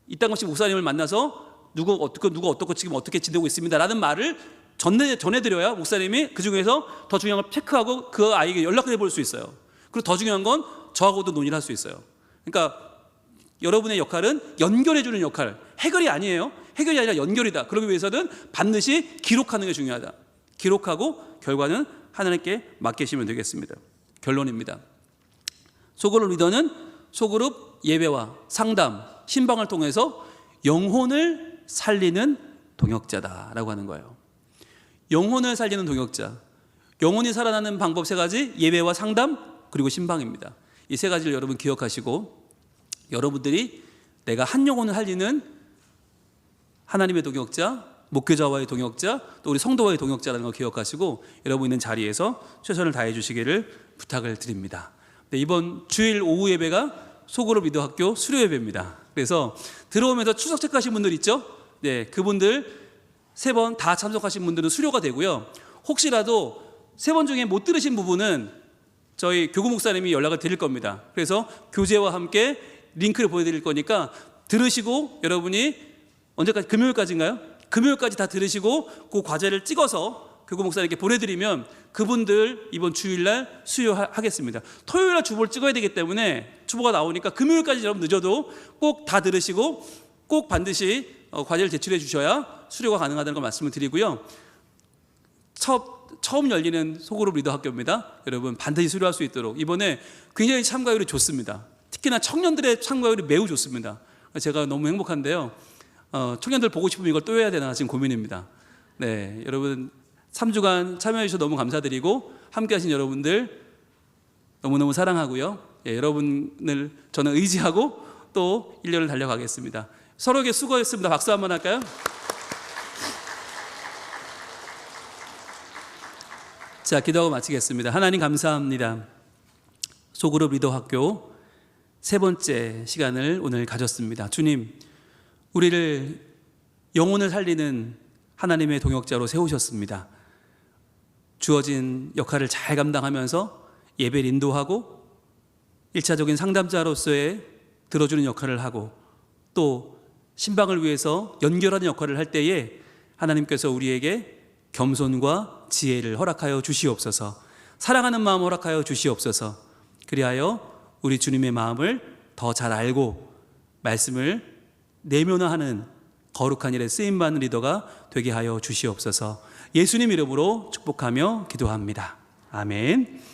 이땅없이 목사님을 만나서 누가 어떻고 지금 어떻게 지내고 있습니다라는 말을 전해드려야 목사님이 그 중에서 더 중요한 걸 체크하고 그 아이에게 연락을 해볼 수 있어요. 그리고 더 중요한 건 저하고도 논의를 할 수 있어요. 그러니까 여러분의 역할은 연결해주는 역할, 해결이 아니에요. 해결이 아니라 연결이다. 그러기 위해서는 반드시 기록하는 게 중요하다. 기록하고 결과는 하나님께 맡기시면 되겠습니다. 결론입니다. 소그룹 리더는 소그룹 예배와 상담, 신방을 통해서 영혼을 살리는 동역자다라고 하는 거예요. 영혼을 살리는 동역자. 영혼이 살아나는 방법 세 가지, 예배와 상담 그리고 신방입니다. 이 세 가지를 여러분 기억하시고 여러분들이 내가 한 영혼을 살리는 하나님의 동역자, 목회자와의 동역자, 또 우리 성도와의 동역자라는 걸 기억하시고 여러분 있는 자리에서 최선을 다해 주시기를 부탁을 드립니다. 네, 이번 주일 오후 예배가 소그룹 리더 학교 수료 예배입니다. 그래서 들어오면서 추석 체크하신 분들 있죠? 네, 그분들 3번 다 참석하신 분들은 수료가 되고요. 혹시라도 3번 중에 못 들으신 부분은 저희 교구 목사님이 연락을 드릴 겁니다. 그래서 교재와 함께 링크를 보내드릴 거니까 들으시고 여러분이 언제까지? 금요일까지인가요? 금요일까지 다 들으시고 그 과제를 찍어서 교구 목사님께 보내드리면 그분들 이번 주일날 수료하겠습니다. 토요일날 주보를 찍어야 되기 때문에 주보가 나오니까 금요일까지 여러분 늦어도 꼭 다 들으시고 꼭 반드시 과제를 제출해 주셔야 수료가 가능하다는 걸 말씀을 드리고요. 처음 열리는 소그룹 리더 학교입니다. 여러분 반드시 수료할 수 있도록 이번에 굉장히 참가율이 좋습니다. 특히나 청년들의 참가율이 매우 좋습니다. 제가 너무 행복한데요. 청년들 보고 싶으면 이걸 또 해야 되나 지금 고민입니다. 네, 여러분 3주간 참여해 주셔서 너무 감사드리고 함께 하신 여러분들 너무너무 사랑하고요. 여러분을 저는 의지하고 또 1년을 달려가겠습니다. 서로에게 수고했습니다. 박수 한번 할까요? 자, 기도하고 마치겠습니다. 하나님 감사합니다. 소그룹 리더 학교 3번째 시간을 오늘 가졌습니다. 주님, 우리를 영혼을 살리는 하나님의 동역자로 세우셨습니다. 주어진 역할을 잘 감당하면서 예배를 인도하고 1차적인 상담자로서의 들어주는 역할을 하고 또 신방을 위해서 연결하는 역할을 할 때에 하나님께서 우리에게 겸손과 지혜를 허락하여 주시옵소서. 사랑하는 마음 허락하여 주시옵소서. 그리하여 우리 주님의 마음을 더 잘 알고 말씀을 내면화하는 거룩한 일에 쓰임받는 리더가 되게 하여 주시옵소서. 예수님 이름으로 축복하며 기도합니다. 아멘.